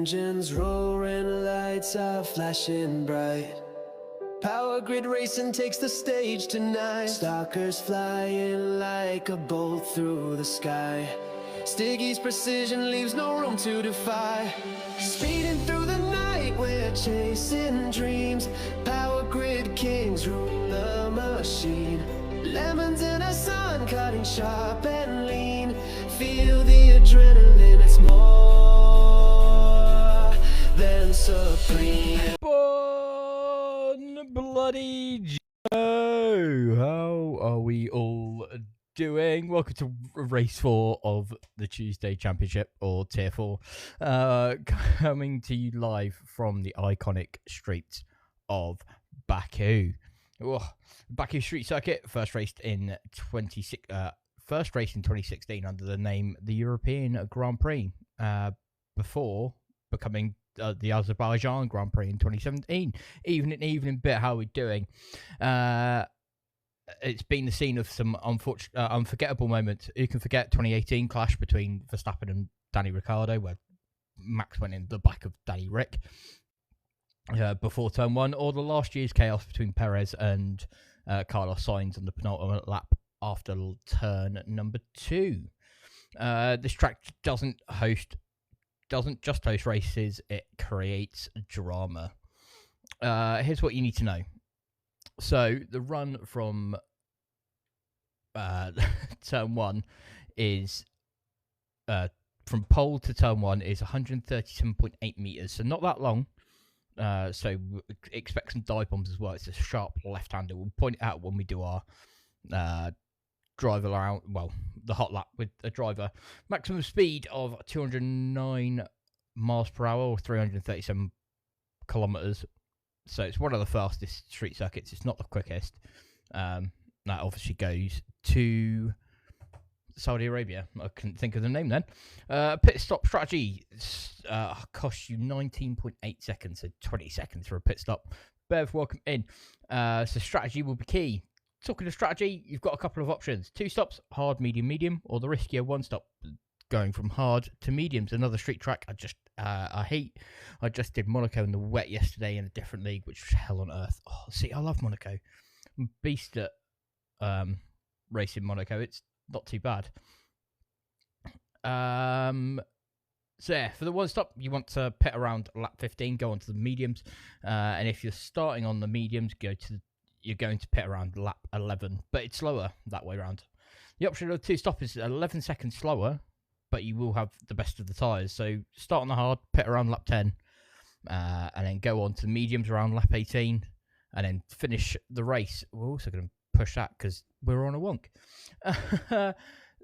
engines roaring, lights are flashing bright. Power grid racing takes the stage tonight. Stalkers flying like a bolt through the sky. Stiggy's precision leaves no room to defy. Speeding through the night, we're chasing dreams. Power grid kings rule the machine. Lemons in the sun, cutting sharp and lean. Feel the adrenaline, it's more than supreme. Bon bloody Joe! How are we all doing? Welcome to race 4 of the Tuesday Championship, or Tier 4. Coming to you live from the iconic streets of Baku. Baku Street Circuit, first raced in 2016 under the name the European Grand Prix, before becoming the Azerbaijan Grand Prix in 2017. Evening bit, how are we doing? It's been the scene of some unforgettable moments. Who can forget 2018 clash between Verstappen and Danny Ricciardo, where Max went in the back of Danny Rick before turn 1, or the last year's chaos between Perez and Carlos Sainz on the penultimate lap after turn number 2. This track doesn't just host races, it creates drama. Here's what you need to know. So the run from turn 1 is from pole to turn 1 is 137.8 meters, so not that long. So expect some dive bombs as well. It's a sharp left-hander. We'll point it out when we do our drive around, well, the hot lap with a driver. Maximum speed of 209 miles per hour, or 337 kilometers. So it's one of the fastest street circuits. It's not the quickest. That obviously goes to Saudi Arabia. I couldn't think of the name then. Pit stop strategy costs you 19.8 seconds, so 20 seconds for a pit stop. Bev, welcome in. So strategy will be key. Talking of strategy, you've got a couple of options. 2 stops, hard, medium, or the riskier 1 stop, going from hard to mediums. Another street track I hate. I just did Monaco in the wet yesterday in a different league, which was hell on earth. Oh, see, I love Monaco. I'm beast at racing Monaco. It's not too bad. So yeah, for the 1 stop, you want to pit around lap 15, go on to the mediums. And if you're starting on the mediums, you're going to pit around lap 11, but it's slower that way around. The option of 2 stop is 11 seconds slower, but you will have the best of the tyres. So start on the hard, pit around lap 10, and then go on to the mediums around lap 18, and then finish the race. We're also going to push that because we're on a wonk.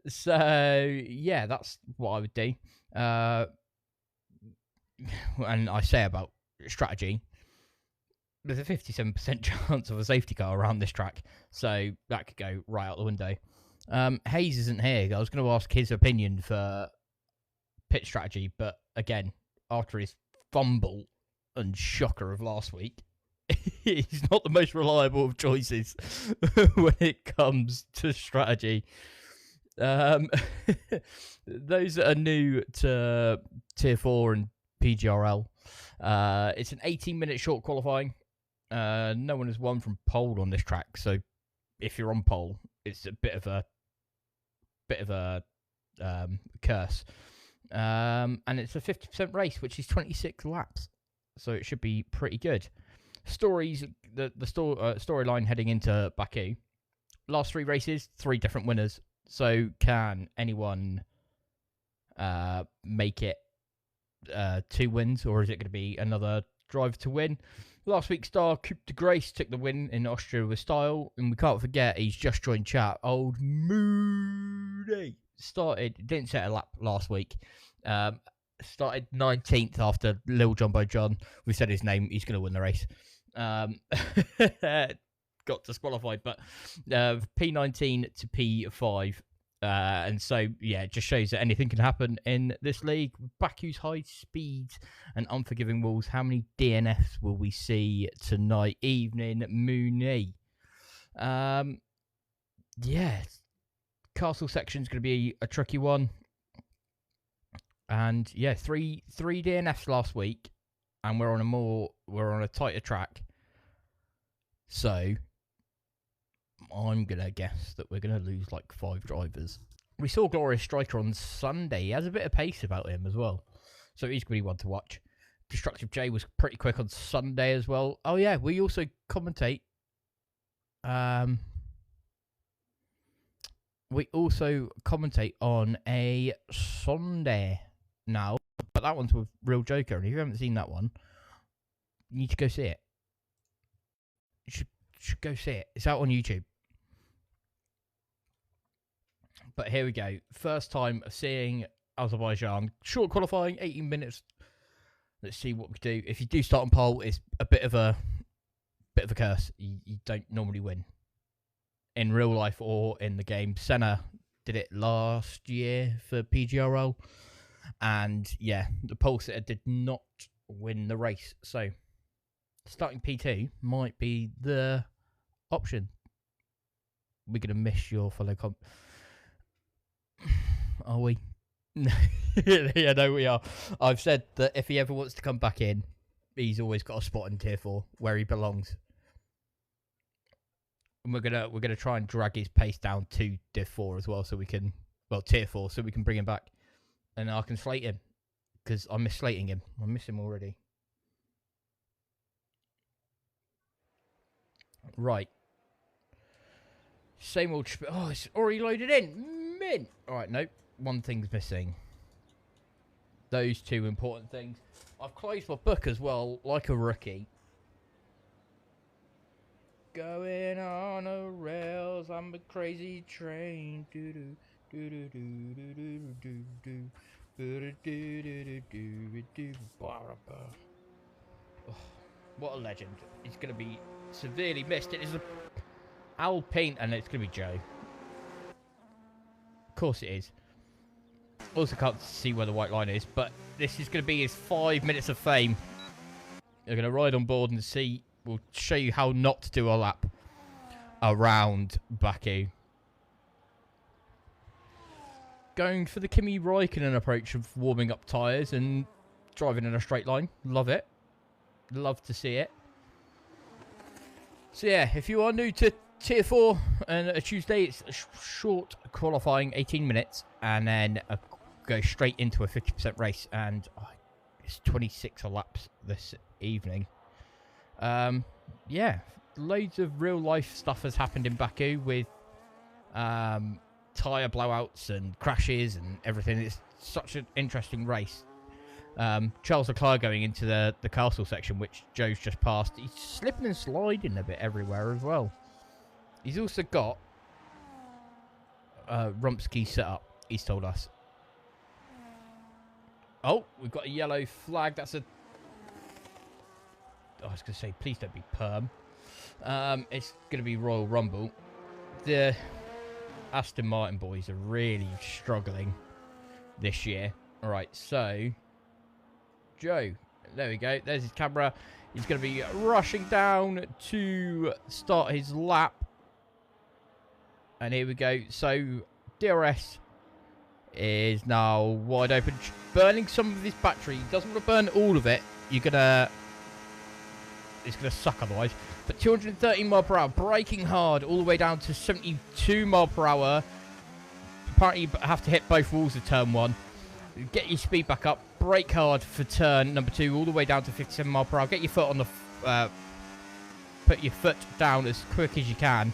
So yeah, that's what I would do. And I say about strategy, there's a 57% chance of a safety car around this track, so that could go right out the window. Hayes isn't here. I was going to ask his opinion for pit strategy, but again, after his fumble and shocker of last week, he's not the most reliable of choices when it comes to strategy. Those that are new to Tier 4 and PGRL, it's an 18-minute short qualifying. No one has won from pole on this track, so if you're on pole, it's a bit of a curse. And it's a 50% race, which is 26 laps, so it should be pretty good. Storyline heading into Baku. Last 3 races, 3 different winners. So can anyone make it 2 wins, or is it going to be another drive to win? Last week's star, Coupe de Grace, took the win in Austria with style, and we can't forget he's just joined chat. Old Moody didn't set a lap last week. Started 19th after Lil Jumbo John. We said his name. He's going to win the race. Got disqualified, but P19 to P5. And so, yeah, it just shows that anything can happen in this league. Baku's high speeds and unforgiving walls. How many DNFs will we see tonight? Evening, Mooney. Yeah, castle section's going to be a tricky one. And yeah, three DNFs last week, and we're on a tighter track. So I'm gonna guess that we're gonna lose like 5 drivers. We saw Glorious Striker on Sunday. He has a bit of pace about him as well, so he's gonna be one to watch. Destructive J was pretty quick on Sunday as well. Oh yeah, we also commentate. We also commentate on a Sunday now, but that one's with Real Joker, and if you haven't seen that one, you need to go see it. You should go see it. It's out on YouTube. But here we go. First time of seeing Azerbaijan. Short qualifying, 18 minutes. Let's see what we do. If you do start on pole, it's a bit of a curse. You don't normally win in real life or in the game. Senna did it last year for PGRL, and yeah, the pole sitter did not win the race. So starting P2 might be the option. We're gonna miss your fellow Are we? Yeah, no, we are. I've said that if he ever wants to come back in, he's always got a spot in Tier 4 where he belongs. And we're gonna try and drag his pace down to Div 4 as well, so we can, well, Tier 4, so we can bring him back, and I can slate him because I miss slating him. I miss him already. Right. Same old. Oh, it's already loaded in. Mint. All right, nope. One thing's missing. Those 2 important things. I've closed my book as well, like a rookie. Going on a rails, I'm a crazy train. What a legend. He's going to be severely missed. It is a Alpine, and it's going to be Joe. Of course it is. Also can't see where the white line is, but this is going to be his 5 minutes of fame. You're going to ride on board and see. We'll show you how not to do a lap around Baku. Going for the Kimi Räikkönen approach of warming up tyres and driving in a straight line. Love it. Love to see it. So yeah, if you are new to Tier 4 and a Tuesday, it's a short qualifying, 18 minutes, and then go straight into a 50% race, and it's 26 laps this evening. Yeah, loads of real life stuff has happened in Baku with tyre blowouts and crashes and everything. It's such an interesting race. Charles Leclerc going into the castle section, which Joe's just passed. He's slipping and sliding a bit everywhere as well. He's also got Rumpski set up, he's told us. Oh, we've got a yellow flag. That's a... I was going to say, please don't be perm. It's going to be Royal Rumble. The Aston Martin boys are really struggling this year. All right, so Joe, there we go. There's his camera. He's going to be rushing down to start his lap. And here we go. So DRS is now wide open, burning some of his battery. He doesn't want to burn all of it. It's gonna suck otherwise. But 213 mile per hour, braking hard all the way down to 72 mile per hour. Apparently you have to hit both walls of turn 1. Get your speed back up, brake hard for turn number 2, all the way down to 57 mile per hour. Get your foot on the put your foot down as quick as you can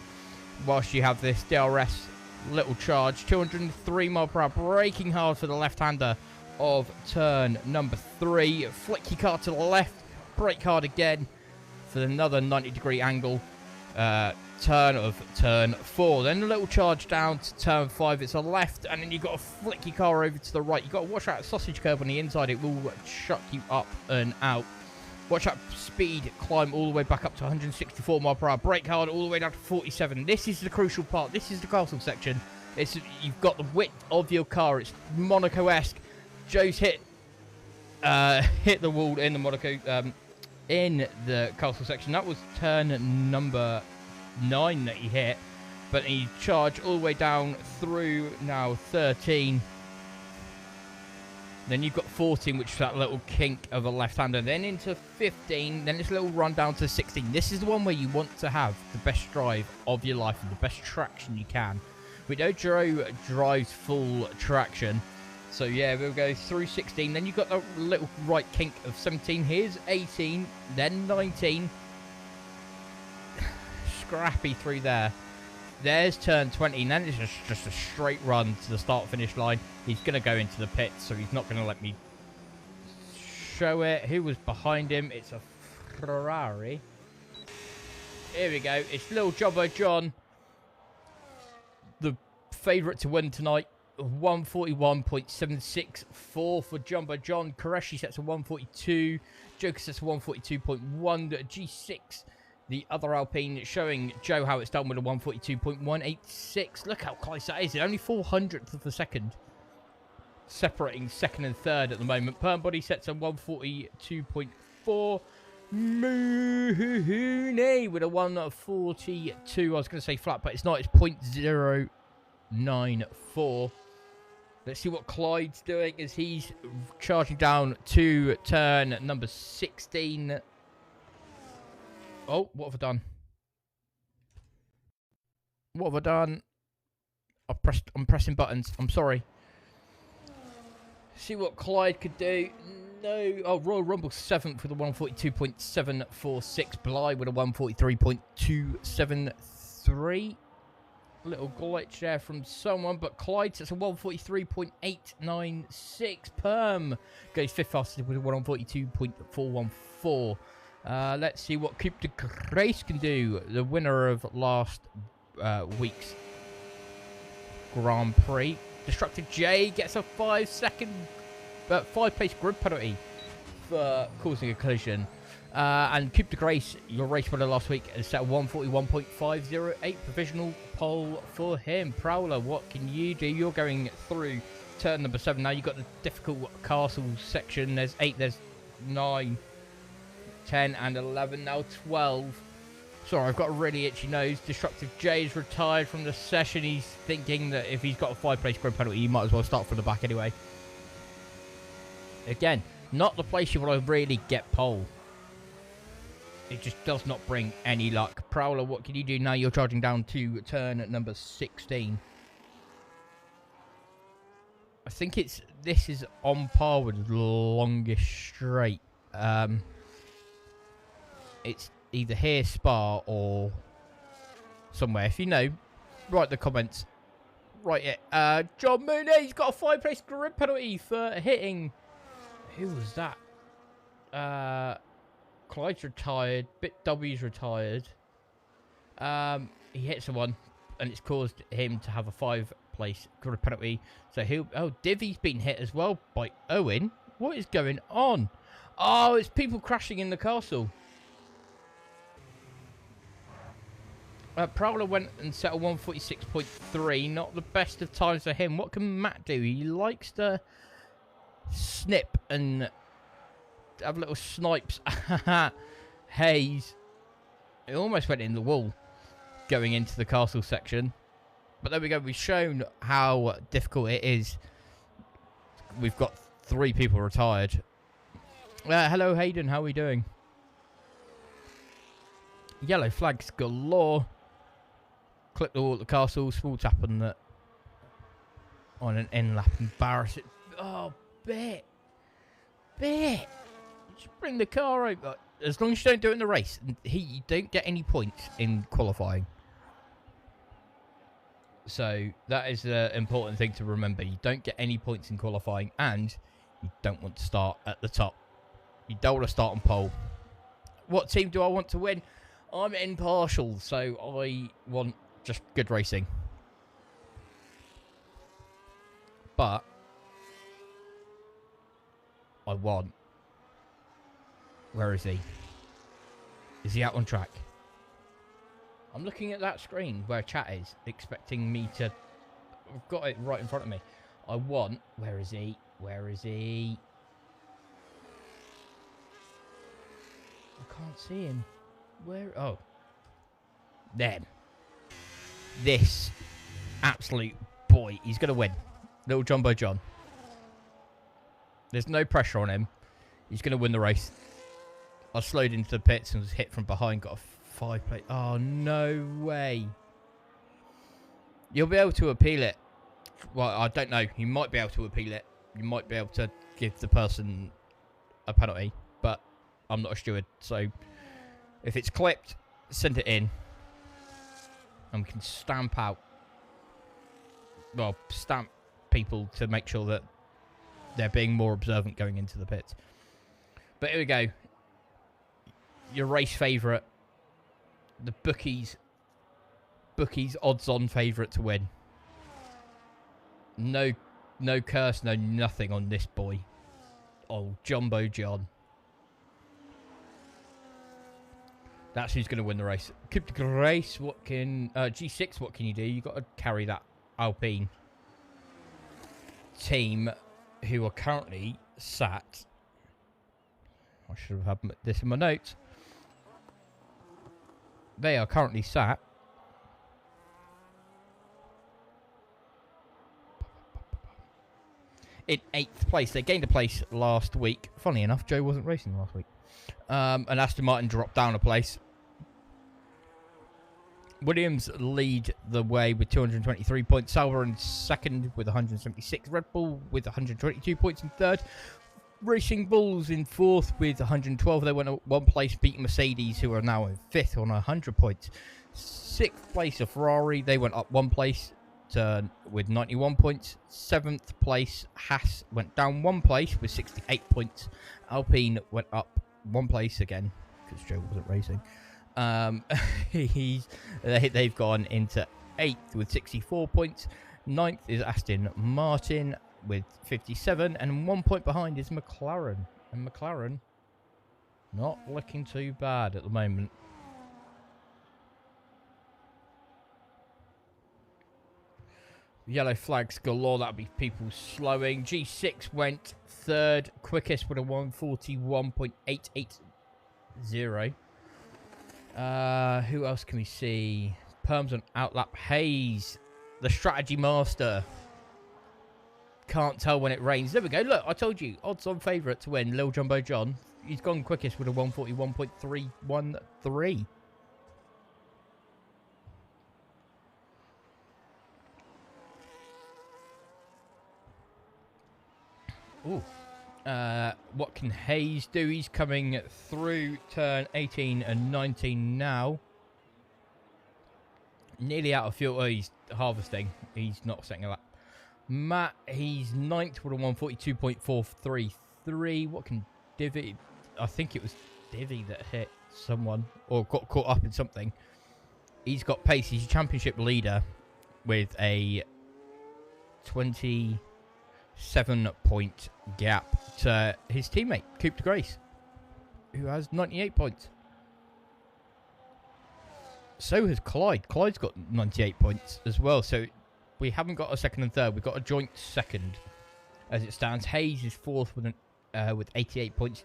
whilst you have this DRS little charge. 203 mile per hour, braking hard for the left-hander of turn number 3. Flick your car to the left, brake hard again for another 90-degree angle. Turn of turn 4. Then a little charge down to turn 5. It's a left, and then you've got to flick your car over to the right. You've got to watch out sausage curve on the inside. It will chuck you up and out. Watch out speed climb all the way back up to 164 mile per hour. Brake hard all the way down to 47. This is the crucial part. This is the castle section. You've got the width of your car. It's Monaco-esque. Joe's hit the wall in the Monaco in the castle section. That was turn number 9 that he hit, but he charged all the way down through now 13. Then you've got 14, which is that little kink of a left-hander. Then into 15, then this little run down to 16. This is the one where you want to have the best drive of your life and the best traction you can. We know Joe drives full traction. So yeah, we'll go through 16. Then you've got the little right kink of 17. Here's 18, then 19. Scrappy through there. There's turn 20, and then it's just a straight run to the start-finish line. He's going to go into the pits, so he's not going to let me show it. Who was behind him? It's a Ferrari. Here we go. It's Little Jumbo John, the favourite to win tonight. 141.764 for Jumbo John. Koreshi sets a 142. Joker sets a 142.1. G6. The other Alpine showing Joe how it's done with a 142.186. Look how close that is. It's only 400th of a second. Separating second and third at the moment. Perm Body sets a 142.4. Mooney with a 142. I was going to say flat, but it's not. It's 0.094. Let's see what Clyde's doing as he's charging down to turn number 16. Oh, what have I done? What have I done? I'm pressing buttons. I'm sorry. See what Clyde could do. No. Oh, Royal Rumble 7th with a 142.746. Bly with a 143.273. Little glitch there from someone, but Clyde sets a 143.896. Perm goes 5th fastest with a 142.414. Let's see what Coupe de Grace can do. The winner of last week's Grand Prix. Destructive J gets a 5-place grid penalty for causing a collision. And Coupe de Grace, your race winner last week, is set 141.508. Provisional pole for him. Prowler, what can you do? You're going through turn number 7 now. You've got the difficult castle section. There's 8, there's 9, 10, and 11. Now 12. Sorry, I've got a really itchy nose. Destructive J is retired from the session. He's thinking that if he's got a 5-place grid penalty, he might as well start from the back anyway. Again, not the place you want to really get pole. It just does not bring any luck. Prowler, what can you do now? You're charging down to turn at number 16. I think this is on par with longest straight. It's either here, Spa, or somewhere. If you know, write the comments. Write it. John Mooney's got a 5-place grid penalty for hitting. Who was that? Clyde's retired. Bit W's retired. He hit someone, and it's caused him to have a 5-place grid penalty. So Divy's been hit as well by Owen. What is going on? Oh, it's people crashing in the castle. Prowler went and set a 146.3. Not the best of times for him. What can Matt do? He likes to snip and have little snipes. Hayes. It almost went in the wall going into the castle section. But there we go. We've shown how difficult it is. We've got 3 people retired. Hello, Hayden. How are we doing? Yellow flags galore. Click the wall at the castle. Small tap on an end lap. Embarrass it. Oh, bit. Just bring the car over. As long as you don't do it in the race. You don't get any points in qualifying. So that is an important thing to remember. You don't get any points in qualifying, and you don't want to start at the top. You don't want to start on pole. What team do I want to win? I'm impartial, so I want just good racing. But I want... Where is he? Is he out on track? I'm looking at that screen where chat is, expecting me to... I've got it right in front of me. I want... Where is he? Where is he? I can't see him. Where? Oh. Them. This absolute boy. He's going to win. Little Jumbo John. There's no pressure on him. He's going to win the race. I slowed into the pits and was hit from behind. Got a 5 plate. Oh, no way. You'll be able to appeal it. Well, I don't know. You might be able to appeal it. You might be able to give the person a penalty. But I'm not a steward. So if it's clipped, send it in. And we can stamp out. Well, stamp people to make sure that they're being more observant going into the pits. But here we go. Your race favourite. The bookies odds-on favourite to win. No curse, no nothing on this boy. Oh, Jumbo John. That's who's going to win the race. Coupe de Grace, what can... G6, what can you do? You've got to carry that Alpine team who are currently sat... I should have had this in my notes. They are currently sat... in 8th place. They gained a place last week. Funny enough, Joe wasn't racing last week. And Aston Martin dropped down a place. Williams lead the way with 223 points. Sauber in second with 176. Red Bull with 122 points in third. Racing Bulls in fourth with 112. They went up one place, beating Mercedes, who are now in fifth on 100 points. Sixth place of Ferrari. They went up one place with 91 points. Seventh place, Haas went down one place with 68 points. Alpine went up one place again because Joe wasn't racing. They've gone into 8th with 64 points. 9th is Aston Martin with 57, and 1 point behind is McLaren. And McLaren not looking too bad at the moment. Yellow flags galore. That'll be people slowing. G6 went third, quickest with a 141.880. Who else can we see? Perms on outlap. Hayes, the strategy master. Can't tell when it rains. There we go. Look, I told you. Odds on favourite to win. Lil Jumbo John. He's gone quickest with a 141.313. Ooh. What can Hayes do? He's coming through turn 18 and 19 now. Nearly out of fuel. Oh, he's harvesting. He's not setting a lap. Matt, he's 9th with a 142.433. What can Divi... I think it was Divi that hit someone or got caught up in something. He's got pace. He's a championship leader with a 27-point gap to his teammate, Coupe de Grace, who has 98 points. So has Clyde. Clyde's got 98 points as well. So we haven't got a second and third. We've got a joint second as it stands. Hayes is fourth with 88 points.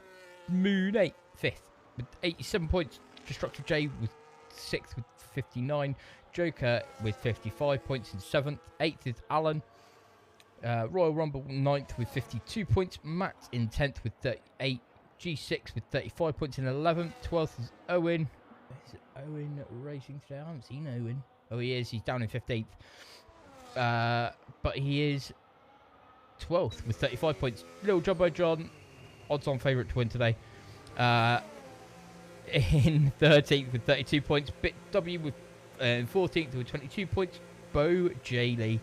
Moon 8th, fifth with 87 points. Destructive J with 6th with 59. Joker with 55 points in 7th. 8th is Alan. Royal Rumble 9th with 52 points. Matt in 10th with 38. G6 with 35 points in 11th. 12th is Owen. Is Owen racing today? I haven't seen Owen. Oh, he is. He's down in 15th. But he is 12th with 35 points. Little Jumbo John, odds-on favourite to win today. In 13th with 32 points. Bit W with 14th with 22 points. Bo Jaley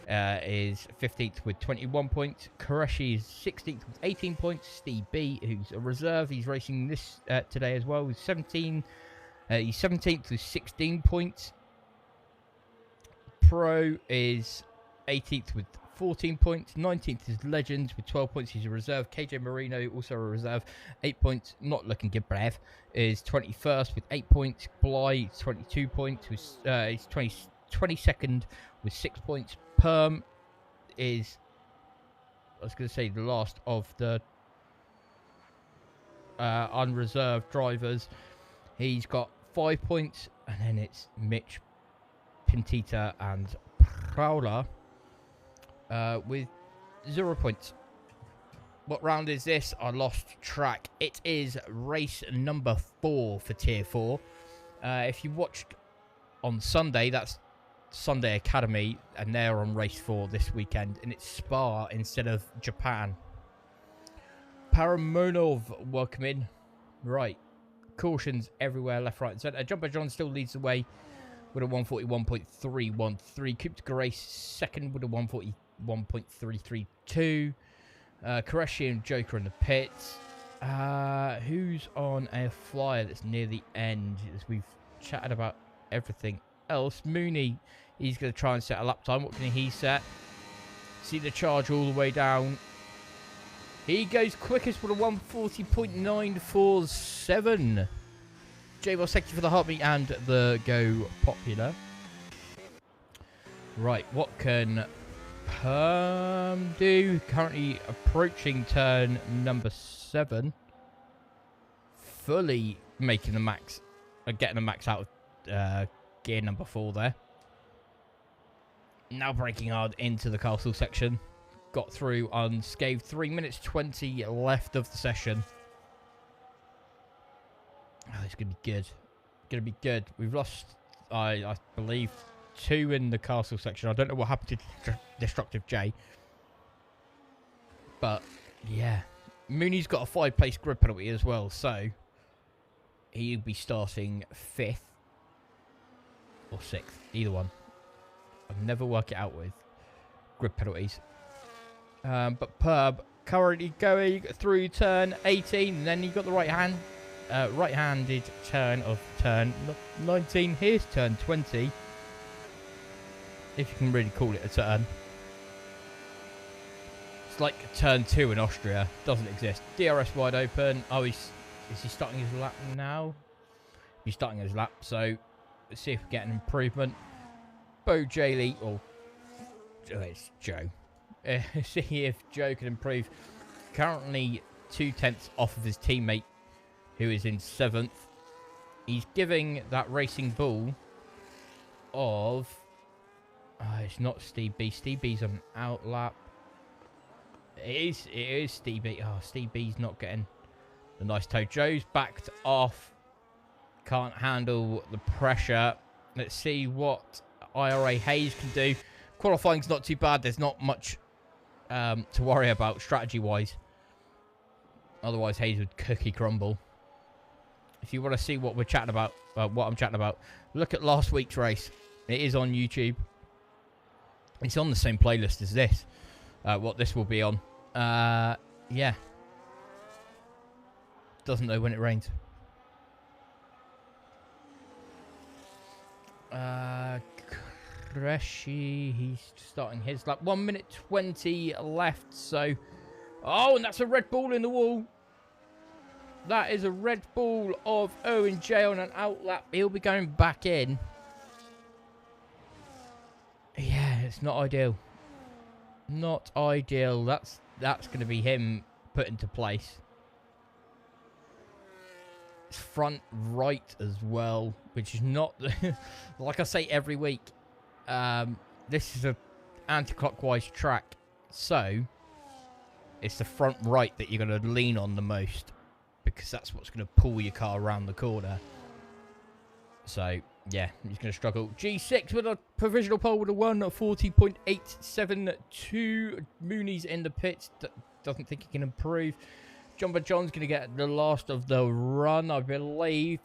is 15th with 21 points. Koreshi is 16th with 18 points. Steve B, who's a reserve, he's racing this today as well with 17. He's 17th with 16 points. Pro is 18th with 14 points. 19th is Legends with 12 points. He's a reserve. KJ Marino, also a reserve, 8 points. Not looking good, Brev, is 21st with 8 points. Bly, 22 points. He's 22nd with 6 points. Perm is, I was going to say, the last of the unreserved drivers. He's got 5 points, and then it's Mitch, Pintita, and Prowler with 0 points. What round is this? I lost track. It is race number 4 for Tier 4. If you watched on Sunday, that's Sunday Academy, and they're on race 4 this weekend, and it's Spa instead of Japan. Paramonov, welcome in. Right. Cautions everywhere, left, right, and centre. Jumper John still leads the way with a 141.313. Coupe de Grace second with a 141.332. Koreshi and Joker in the pits. Who's on a flyer that's near the end? As we've chatted about everything else. Mooney, he's going to try and set a lap time. What can he set? See the charge all the way down. He goes quickest with a 140.947. J-Boss, thank you for the heartbeat and the go popular. Right, what can Perm do? Currently approaching turn number 7. Fully making the max, getting the max out of gear number 4 there. Now braking hard into the castle section. Got through unscathed. 3 minutes 20 left of the session. Oh, it's going to be good. Going to be good. We've lost, I believe, 2 in the castle section. I don't know what happened to Destructive J. But, yeah. Mooney's got a 5-place grid penalty as well. So, he'll be starting 5th. Or 6th. Either one. I'll never work it out with grid penalties. But Perb currently going through turn 18. And then you've got the right-handed turn of turn 19. Here's turn 20. If you can really call it a turn. It's like turn 2 in Austria. Doesn't exist. DRS wide open. Oh, is he starting his lap now? He's starting his lap. So let's see if we get an improvement. Bo Jaley, or it's Joe. See if Joe can improve. Currently 2/10 off of his teammate, who is in 7th. He's giving that Racing Bull of... it's not Steve B. Steve B's on an outlap. It is Steve B. Oh, Steve B's not getting the nice toe. Joe's backed off. Can't handle the pressure. Let's see what IRA Hayes can do. Qualifying's not too bad. There's not much to worry about strategy-wise. Otherwise, Hayes would cookie crumble. If you want to see what we're chatting about, what I'm chatting about, look at last week's race. It is on YouTube. It's on the same playlist as this. What this will be on. Yeah. Doesn't know when it rains. Kreshi, he's starting his lap. 1 minute 20 left, so... Oh, and that's a red ball in the wall. That is a red ball of Owen J on an outlap. He'll be going back in. Yeah, it's not ideal. Not ideal. That's going to be him put into place. It's front right as well, which is not... like I say every week, this is a anti-clockwise track, so it's the front right that you're going to lean on the most, because that's what's going to pull your car around the corner. So, yeah, he's going to struggle. G6 with a provisional pole with a 140.872. Mooney's in the pits. Doesn't think he can improve. Jumper John's going to get the last of the run, I believe.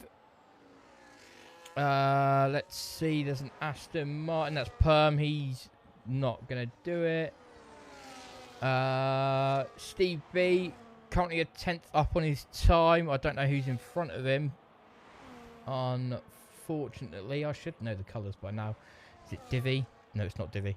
Let's see. There's an Aston Martin. That's Perm. He's not going to do it. Steve B, currently a 10th up on his time. I don't know who's in front of him. Unfortunately, I should know the colours by now. Is it Divi? No, it's not Divi.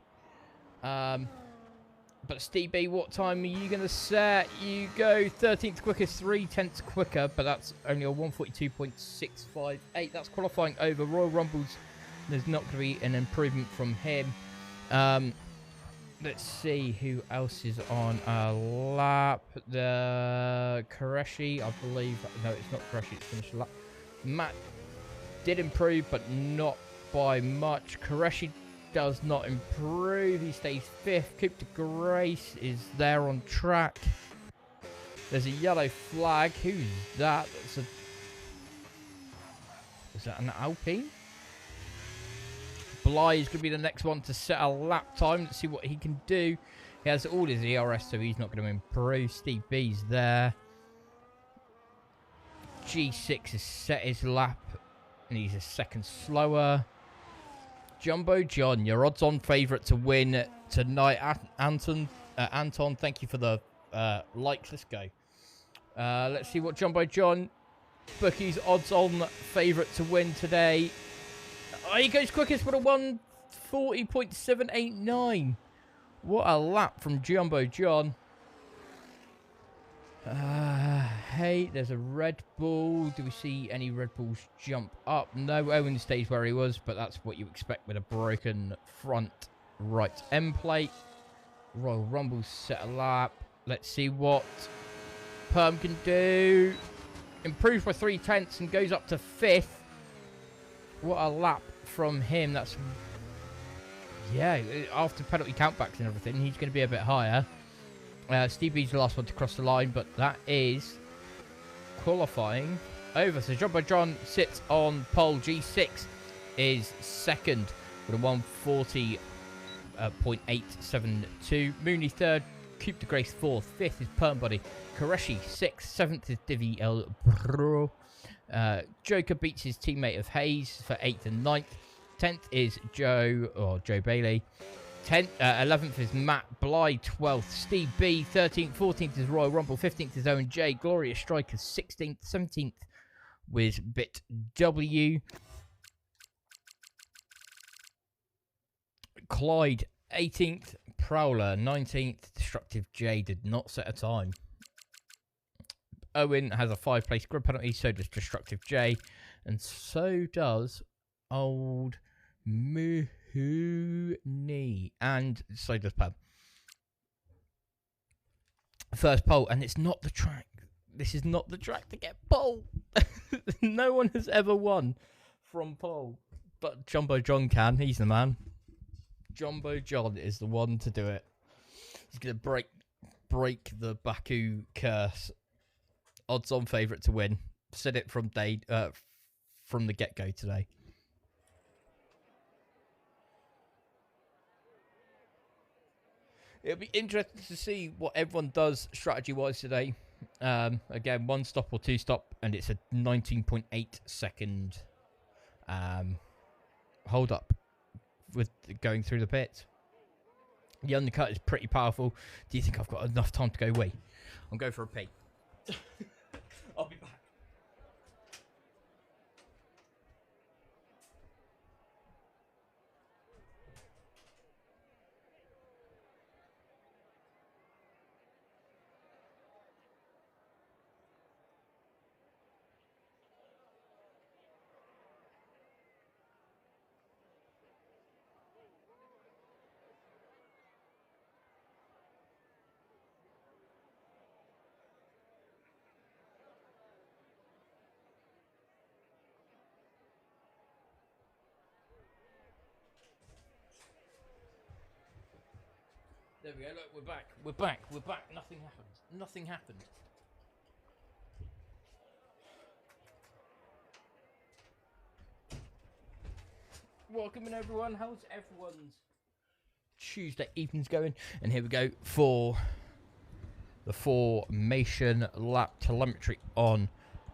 But Steve B, what time are you going to set? You go 13th quickest, 3/10 quicker, but that's only a 142.658. That's qualifying over Royal Rumbles. There's not going to be an improvement from him. Let's see who else is on a lap. The Koreshi, I believe. No, it's not Koreshi. It's finished a lap. Matt did improve, but not by much. Koreshi does not improve. He stays 5th. Coupe de Grace is there on track. There's a yellow flag. Who's that? Is that an Alpine? Bly is going to be the next one to set a lap time. Let's see what he can do. He has all his ERS, so he's not going to improve. Steve B's there. G6 has set his lap, and he's a second slower. Jumbo John, your odds-on favourite to win tonight. Anton, thank you for the likes. Let's go. Let's see what Jumbo John, Bookie's odds-on favourite to win today. Oh, he goes quickest with a 1:40.789. What a lap from Jumbo John. Hey, there's a Red Bull. Do we see any Red Bulls jump up? No, Owen stays where he was, but that's what you expect with a broken front right end plate. Royal Rumble set a lap. Let's see what Perm can do. Improves by 3/10 and goes up to 5th. What a lap from him. That's, yeah, after penalty countbacks and everything, he's going to be a bit higher. Steve B's the last one to cross the line, but that is qualifying over. So Jumbo John sits on pole. G6 is second with a 1:40.872. Mooney third. Coupe de Grace fourth. Fifth is Perm Buddy. Koreshi sixth. Seventh is Divi El Bro. Joker beats his teammate of Hayes for 8th and 9th. 10th is Joe Bailey. 11th is Matt Bly. 12th, Steve B. 13th, 14th is Royal Rumble. 15th is Owen J. Glorious Strikers. 16th, 17th with Bit W. Clyde 18th, Prowler 19th. Destructive J did not set a time. Owen has a 5-place grid penalty, so does Destructive J, and so does Old Mahoney, and so does Pub. First pole, and it's not the track. This is not the track to get pole. No one has ever won from pole, but Jumbo John can. He's the man. Jumbo John is the one to do it. He's going to break the Baku curse. Odds-on favourite to win. Said it from the get-go today. It'll be interesting to see what everyone does strategy-wise today. Again, 1 stop or 2 stop, and it's a 19.8 second hold up with going through the pits. The undercut is pretty powerful. Do you think I've got enough time to go wee? I'm going for a pee. I'll be back. There we go, look, we're back. We're back. We're back. Nothing happened. Nothing happened. Welcome in, everyone. How's everyone's Tuesday evenings going? And here we go for the formation lap telemetry on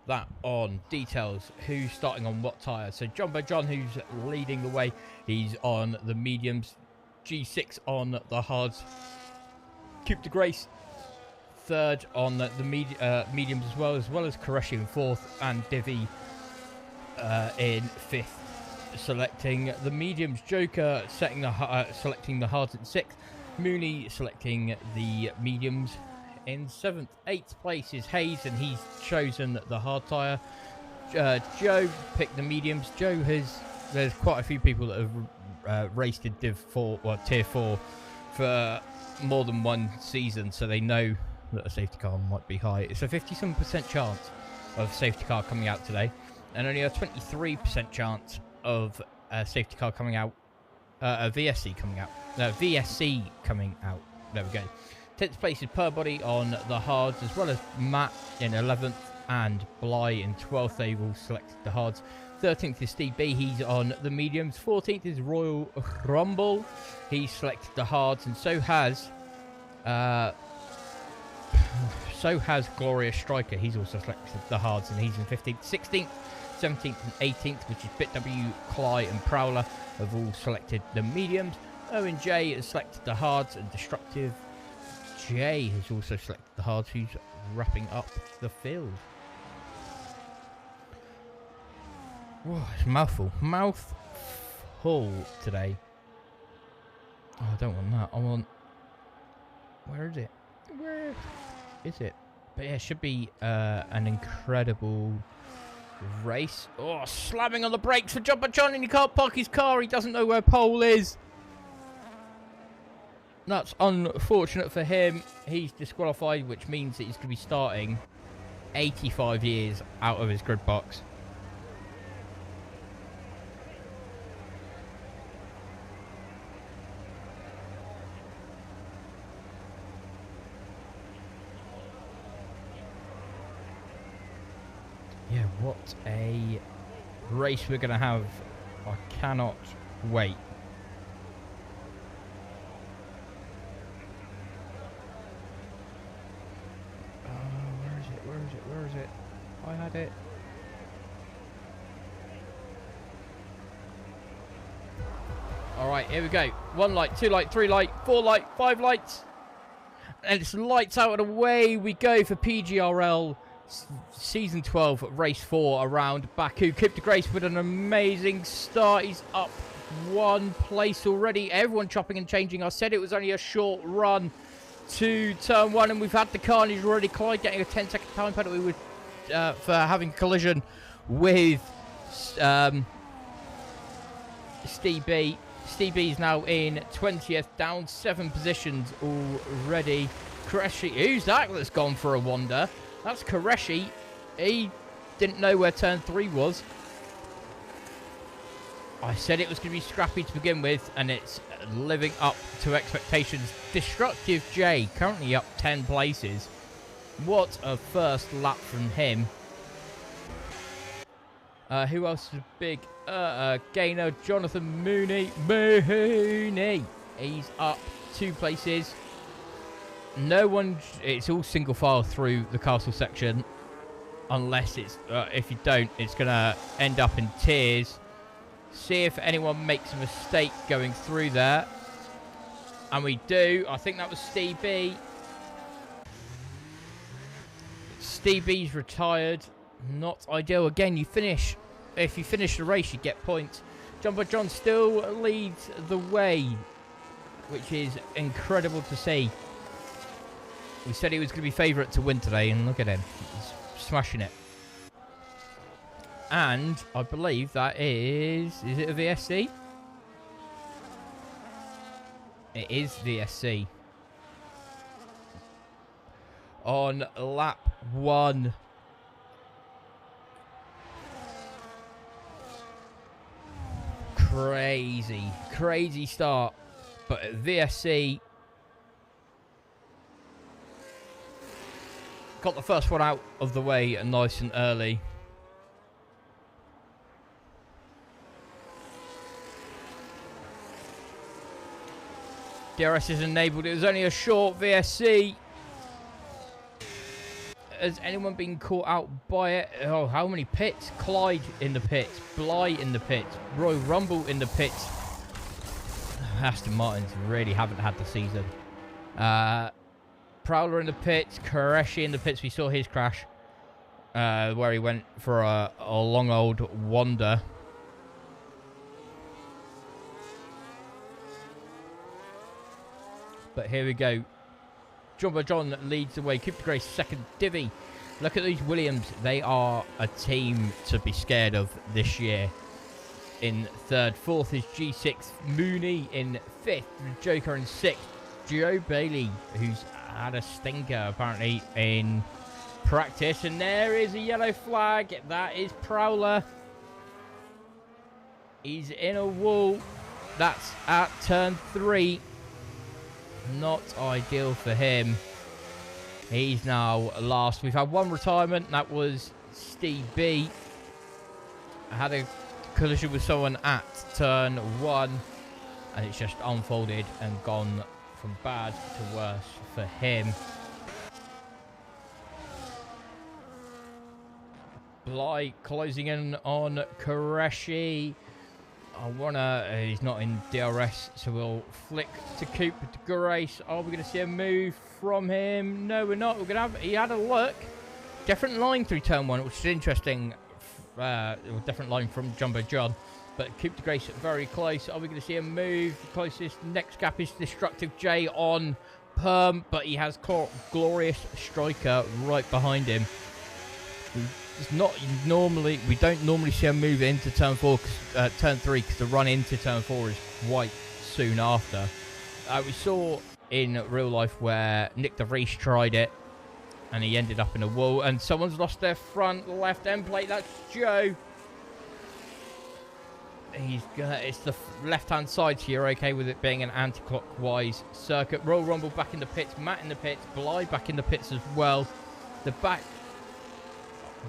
that on details. Who's starting on what tyre? So Jumbo John, who's leading the way, he's on the mediums. G6 on the hards. Coupe de Grace third on the mediums as well as Koreshi in fourth, and Divi in fifth. Selecting the mediums. Joker selecting the hards in sixth. Mooney selecting the mediums in seventh. 8th place is Hayes, and he's chosen the hard tyre. Joe picked the mediums. There's quite a few people that have raced in Div 4 or Tier 4 for more than one season, so they know that a safety car might be high. It's a 57% chance of a safety car coming out today, and only a 23% chance of a safety car coming out, a VSC coming out. VSC coming out. There we go. 10th place is Per Body on the hards, as well as Matt in 11th and Bly in 12th. They've all selected the hards. 13th is Steve B. He's on the mediums. 14th is Royal Rumble. He's selected the hards, and so has Glorious Striker. He's also selected the hards, and he's in 15th. 16th, 17th, and 18th, which is BitW, Cly, and Prowler, have all selected the mediums. Owen J has selected the hards, and Destructive J has also selected the hards, who's wrapping up the field. Whoa, it's mouthful. Mouthful today. Oh, I don't want that. I want... Where is it? Where is it? But yeah, it should be an incredible race. Oh, slamming on the brakes for Jumper John, and he can't park his car. He doesn't know where pole is. That's unfortunate for him. He's disqualified, which means that he's going to be starting 85 years out of his grid box. Yeah, what a race we're going to have. I cannot wait. Where is it? I had it. Alright, here we go. 1 light, 2 light, 3 light, 4 light, 5 lights. And it's lights out and away we go for PGRL Season 12, Race 4 around Baku. Kip de Grace with an amazing start. He's up 1 place already. Everyone chopping and changing. I said it was only a short run to turn 1, and we've had the carnage already. Clyde getting a 10-second time penalty with, for having collision with Steve B. Steve B is now in 20th, down 7 positions already. Koreshi, who's that's gone for a wander? That's Koreshi. He didn't know where turn 3 was. I said it was going to be scrappy to begin with, and it's living up to expectations. Destructive J currently up 10 places. What a first lap from him. Who else is a big gainer? Jonathan Mooney. He's up 2 places. No one... It's all single file through the castle section. Unless it's... if you don't, it's going to end up in tears. See if anyone makes a mistake going through there. And we do. I think that was Steve B. Steve B's retired. Not ideal. Again, you finish. If you finish the race, you get points. Jumbo John still leads the way, which is incredible to see. We said he was going to be favourite to win today, and look at him. He's smashing it. And I believe that is it a VSC? It is VSC. On lap 1. Crazy start. But at VSC, got the first one out of the way nice and early. DRS is enabled. It was only a short VSC. Has anyone been caught out by it? Oh, how many pits? Clyde in the pits. Bly in the pits. Royal Rumble in the pits. Aston Martins really haven't had the season. Prowler in the pits. Koreshi in the pits. We saw his crash. Where he went for a long old wander. But here we go. Jumbo John leads the way. Keep the Grace second. Divvy. Look at these Williams. They are a team to be scared of this year. In third. Fourth is G6. Mooney in fifth. Joker in sixth. Joe Bailey, who's had a stinker apparently in practice. And there is a yellow flag. That is Prowler. He's in a wall. That's at turn 3. Not ideal for him. He's now last. We've had one retirement. That was Steve B. I had a collision with someone at turn 1. And it's just unfolded and gone from bad to worse for him. Bly closing in on Qureshi. He's not in DRS, so we'll flick to Coop to Grace. Are we going to see a move from him? No, we're not. We're going to he had a look. Different line through turn 1, which is interesting. Different line from Jumbo John. But Coop to Grace very close. Are we going to see a move? The closest next gap is Destructive J on Perm, but he has Glorious Striker right behind him. It's not normally, we don't normally see a move into turn 4, turn 3, because the run into turn 4 is quite soon after. We saw in real life where Nick De Vries tried it and he ended up in a wall, and someone's lost their front left end plate. That's Joe. It's the left-hand side, so you're okay with it being an anti-clockwise circuit. Royal Rumble back in the pits, Matt in the pits, Bly back in the pits as well. The back,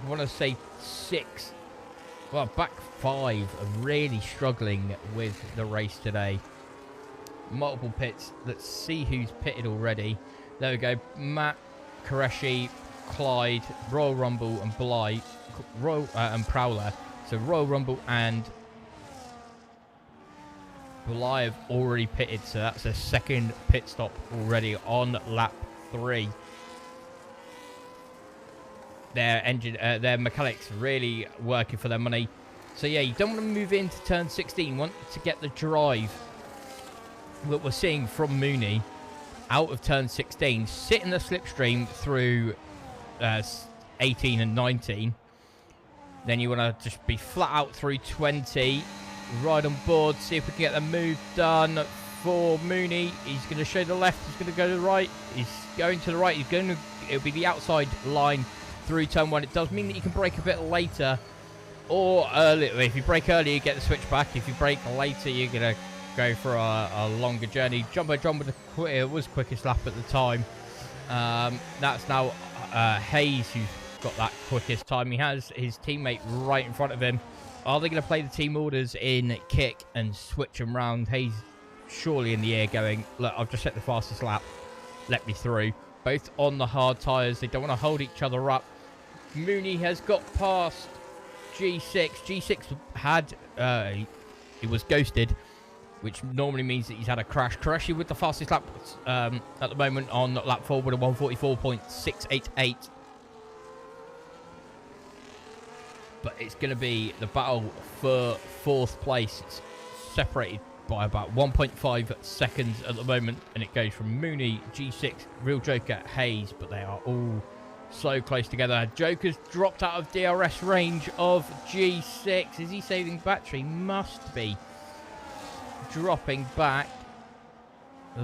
I want to say 6, well, back 5 are really struggling with the race today. Multiple pits. Let's see who's pitted already. There we go. Matt, Qureshi, Clyde, Royal Rumble, and Bly, and Prowler. So Royal Rumble and Bly have already pitted, so that's a second pit stop already on lap 3. Their mechanics really working for their money. So yeah, you don't want to move into turn 16. You want to get the drive that we're seeing from Mooney out of turn 16, sit in the slipstream through 18 and 19. Then you want to just be flat out through 20. Ride on board, see if we can get the move done for Mooney. He's going to show the left, he's going to go to the right, he's going to the right, it'll be the outside line through turn 1. It does mean that you can brake a bit later or early. If you brake early, you get the switch back. If you brake later, you're going to go for a longer journey. Jumbo John was quickest lap at the time. That's now Hayes who's got that quickest time. He has his teammate right in front of him. Are they going to play the team orders in kick and switch them round? Hayes surely in the air going, look, I've just set the fastest lap. Let me through. Both on the hard tyres. They don't want to hold each other up. Mooney has got past G6. G6 had, he was ghosted, which normally means that he's had a crash. Qureshi with the fastest lap at the moment on lap 4 with a 144.688. But it's going to be the battle for 4th place. It's separated by about 1.5 seconds at the moment, and it goes from Mooney, G6, Real Joker, Hayes, but they are all so close together. Joker's dropped out of DRS range of G6. Is he saving battery? Must be dropping back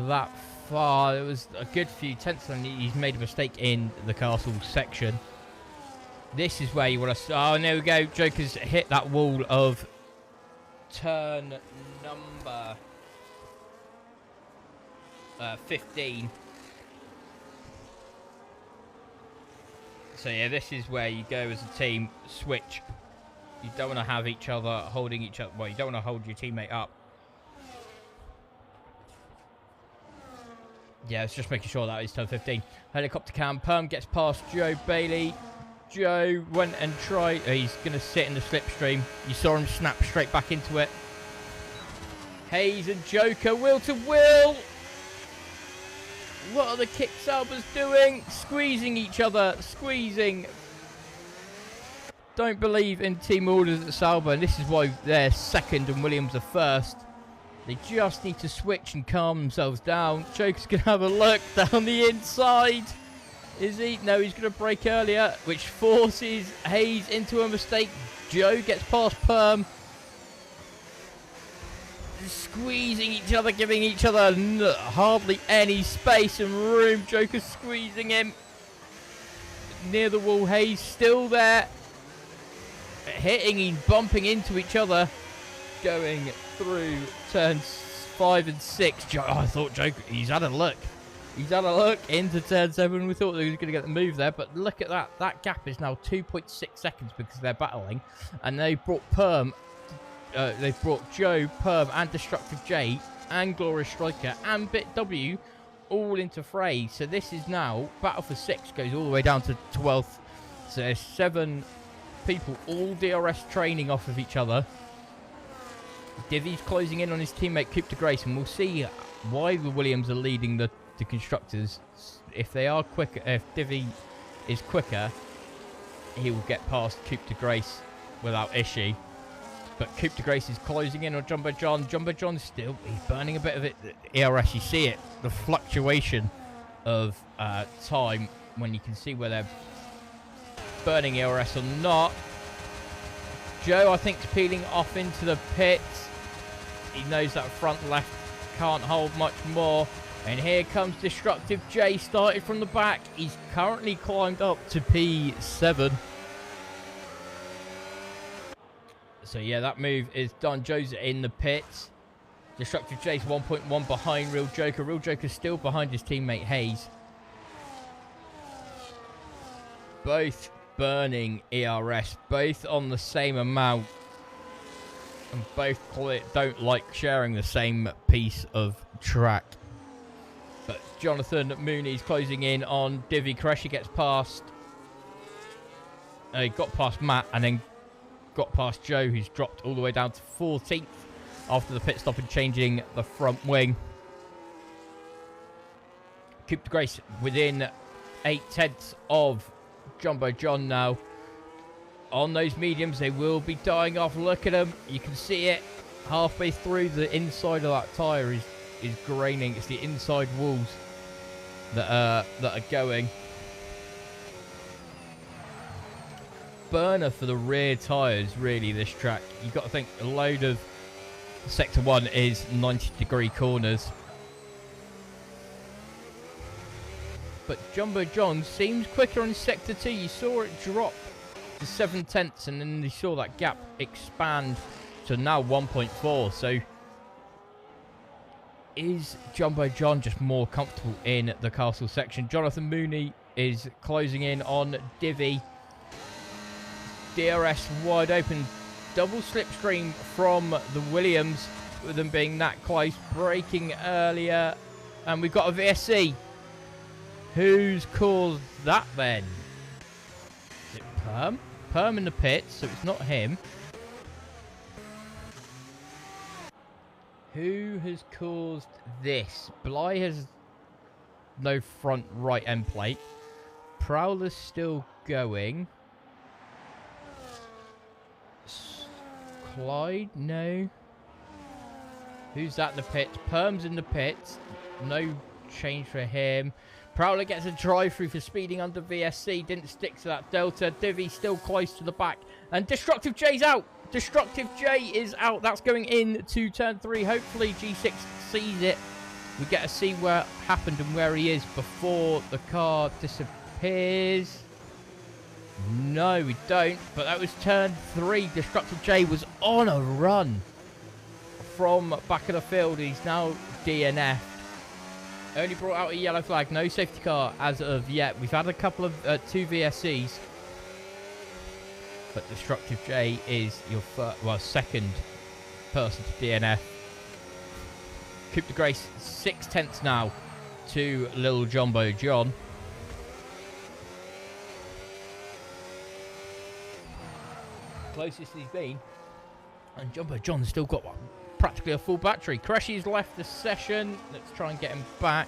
that far. It was a good few tenths, and he's made a mistake in the castle section. This is where you want to... Oh, and there we go. Joker's hit that wall of turn number 15. So, yeah, this is where you go as a team. Switch. You don't want to have each other holding each other... Well, you don't want to hold your teammate up. Yeah, it's just making sure that is turn 15. Helicopter cam. Perm gets past Joe Bailey. Joe went and tried. He's going to sit in the slipstream. You saw him snap straight back into it. Hayes and Joker, wheel to wheel. What are the kick Saubers doing? Squeezing each other. Squeezing. Don't believe in team orders at Sauber, and this is why they're second and Williams are first. They just need to switch and calm themselves down. Joker's going to have a look down the inside. Is he? No, he's going to brake earlier, which forces Hayes into a mistake. Joe gets past Perm. Squeezing each other, giving each other hardly any space and room. Joker's squeezing him. Near the wall, Hayes still there. Hitting and bumping into each other. Going through turns 5 5 and 6. Joe, I thought Joe, he's had a look. He's had a look into turn 7. We thought he was going to get the move there, but look at that. That gap is now 2.6 seconds because they're battling. And they brought they've brought Joe, Perm, and Destructive J, and Glorious Striker, and Bit W all into fray. So this is now, Battle for 6 goes all the way down to 12th. So there's 7 people, all DRS training off of each other. Divi's closing in on his teammate Coupe de Grace, and we'll see why the Williams are leading the constructors. If they are quicker, if Divi is quicker, he will get past Coupe de Grace without issue. But Coupe de Grace is closing in on Jumbo John. Jumbo John still, he's burning a bit of it. ERS, you see it, the fluctuation of time when you can see where they're burning ERS or not. Joe, I think, is peeling off into the pits. He knows that front left can't hold much more. And here comes Destructive J, started from the back. He's currently climbed up to P7. So yeah, that move is done. Joe's in the pits. Destructive J's 1.1 behind Real Joker. Real Joker's still behind his teammate Hayes. Both burning ERS, both on the same amount. And both don't like sharing the same piece of track. But Jonathan Mooney's closing in on Divi. Koreshi gets past. He got past Matt and then got past Joe, who's dropped all the way down to 14th after the pit stop and changing the front wing. Coupe de Grace within 8/10 of Jumbo John now. On those mediums, they will be dying off. Look at them. You can see it halfway through. The inside of that tyre is graining. It's the inside walls that are going. Burner for the rear tyres, really, this track. You've got to think a load of Sector 1 is 90-degree corners. But Jumbo John seems quicker on Sector 2. You saw it drop to 7/10 and then you saw that gap expand to now 1.4. So is Jumbo John just more comfortable in the castle section? Jonathan Mooney is closing in on Divi. DRS wide open. Double slipstream from the Williams, with them being that close. Braking earlier. And we've got a VSC. Who's caused that then? Is it Perm? Perm in the pits, so it's not him. Who has caused this? Bly has no front right end plate. Prowler's still going. Clyde? No. Who's that in the pits? Perm's in the pits. No change for him. Prowler gets a drive-through for speeding under VSC. Didn't stick to that delta. Divi still close to the back. And Destructive J's out. Destructive J is out. That's going into turn 3. Hopefully G6 sees it. We get to see what happened and where he is before the car disappears. No, we don't. But that was turn 3. Destructive J was on a run from back of the field. He's now DNF. Only brought out a yellow flag. No safety car as of yet. We've had a couple of 2 VSCs. But Destructive J is your second person to DNF. Coupe de Grace 6/10 now to Little Jumbo John. Closest he's been. And Jumbo John's still got practically a full battery. Koreshi's left the session. Let's try and get him back.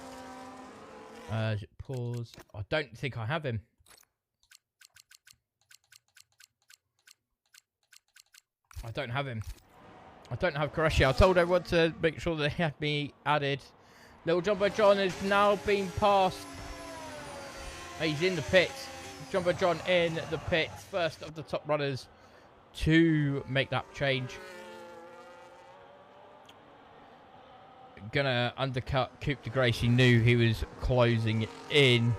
Pause. I don't think I have him. I don't have him. I don't have Koreshi. I told everyone to make sure they had me added. Little Jumbo John has now been passed. He's in the pits. Jumbo John in the pits. First of the top runners to make that change. Gonna undercut Coupe de Grace. He knew he was closing in.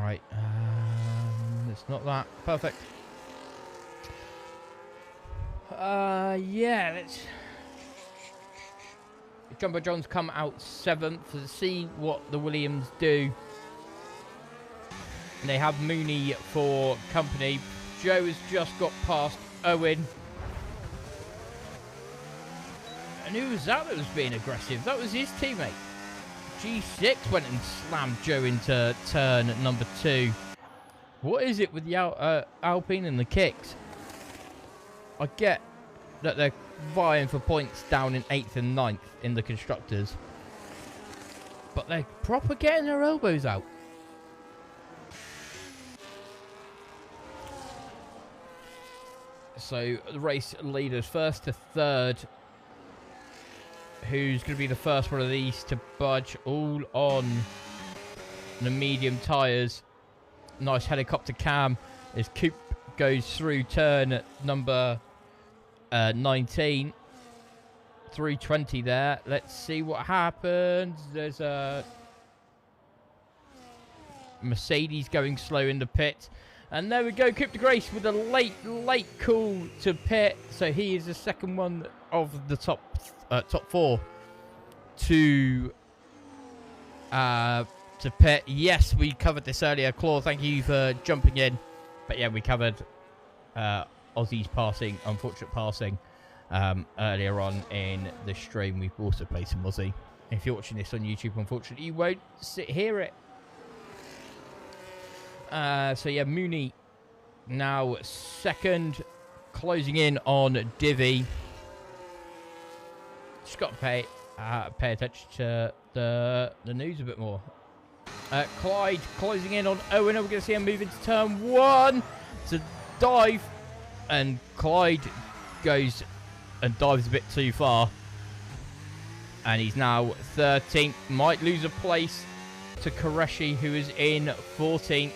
Right. It's not that. Perfect. Yeah, let's... Jumbo John's come out 7th to see what the Williams do. And they have Mooney for company. Joe has just got past Owen. And who was that was being aggressive? That was his teammate. G6 went and slammed Joe into turn number 2. What is it with the Alpine and the kicks? I get that they're vying for points down in 8th and 9th in the constructors. But they're proper getting their elbows out. So the race leaders 1st to 3rd. Who's going to be the first one of these to budge? All on the medium tyres. Nice helicopter cam as Coop goes through turn number 19. 320 there. Let's see what happens. There's a Mercedes going slow in the pit. And there we go, Coop de Grace with a late call to pit. So he is the second one of the top 4 to pit. Yes, we covered this earlier. Claw, thank you for jumping in. But yeah, we covered Aussie's passing, unfortunate passing, earlier on in the stream. We've also played some Aussie. If you're watching this on YouTube, unfortunately, you won't hear it. So yeah, Mooney now 2nd, closing in on Divi. Just got to pay attention to the news a bit more. Clyde closing in on Owen. We're going to see him move into turn 1. It's a dive, and Clyde goes and dives a bit too far. And he's now 13th. Might lose a place to Koreshi, who is in 14th.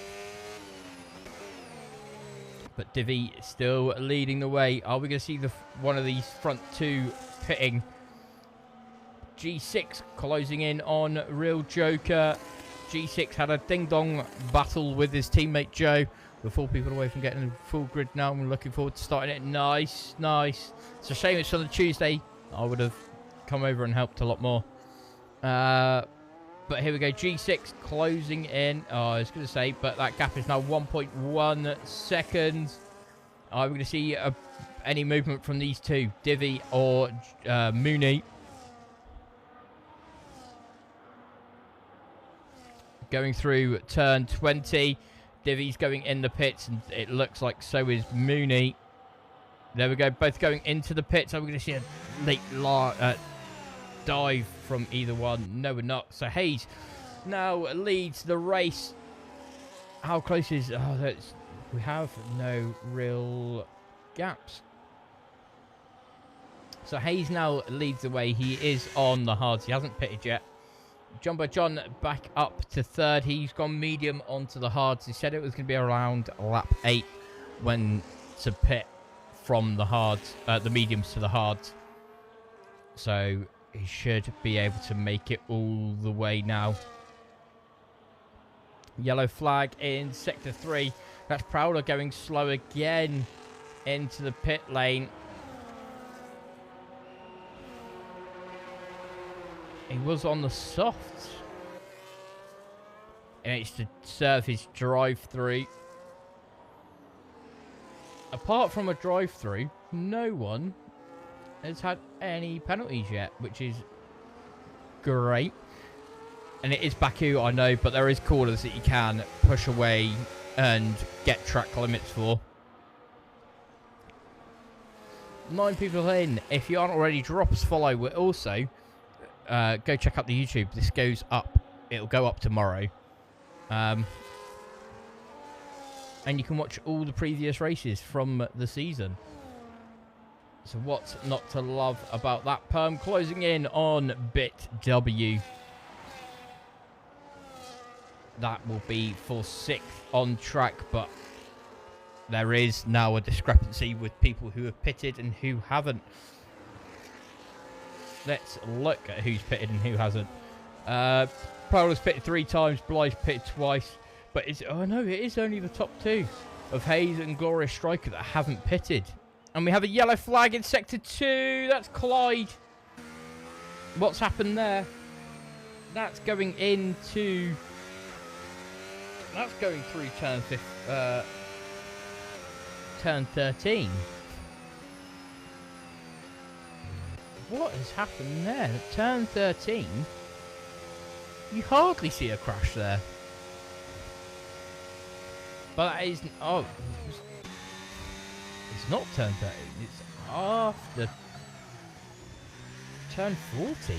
But Divi still leading the way. Are we going to see one of these front 2 pitting? G6 closing in on Real Joker. G6 had a ding-dong battle with his teammate Joe. We're 4 people away from getting a full grid now. I'm looking forward to starting it. Nice. It's a shame it's on a Tuesday. I would have come over and helped a lot more. But here we go. G6 closing in. Oh, I was going to say, but that gap is now 1.1 seconds. Are we going to see any movement from these two, Divi or Mooney? Going through turn 20. Divi's going in the pits, and it looks like so is Mooney. There we go, both going into the pits. Are we going to see a late dive from either one? No, we're not. So Hayes now leads the race. How close is... Oh, we have no real gaps. So Hayes now leads the way. He is on the hards. He hasn't pitted yet. Jumbo John back up to 3rd. He's gone medium onto the hards. He said it was going to be around lap 8 when to pit from the hards, the mediums to the hards. So he should be able to make it all the way now. Yellow flag in sector 3. That's Prowler going slow again into the pit lane. He was on the softs. And it's to serve his drive-through. Apart from a drive-through, no one has had any penalties yet, which is great. And it is Baku, I know, but there is corners that you can push away and get track limits for. 9 people in. If you aren't already, drop us a follow. We're also... go check out the YouTube. This goes up. It'll go up tomorrow. And you can watch all the previous races from the season. So what's not to love about that? Perm closing in on bit W. That will be for 6th on track, but there is now a discrepancy with people who have pitted and who haven't. Let's look at who's pitted and who hasn't. Prowler's pitted 3 times. Bly's pitted twice. But it's, oh no, it is only the top two of Hayes and Glorious Striker that haven't pitted. And we have a yellow flag in Sector 2. That's Clyde. What's happened there? That's going into... That's going through turn 13. What has happened there? Turn 13? You hardly see a crash there. But that isn't... Oh. It's not turn 13. It's after turn 14.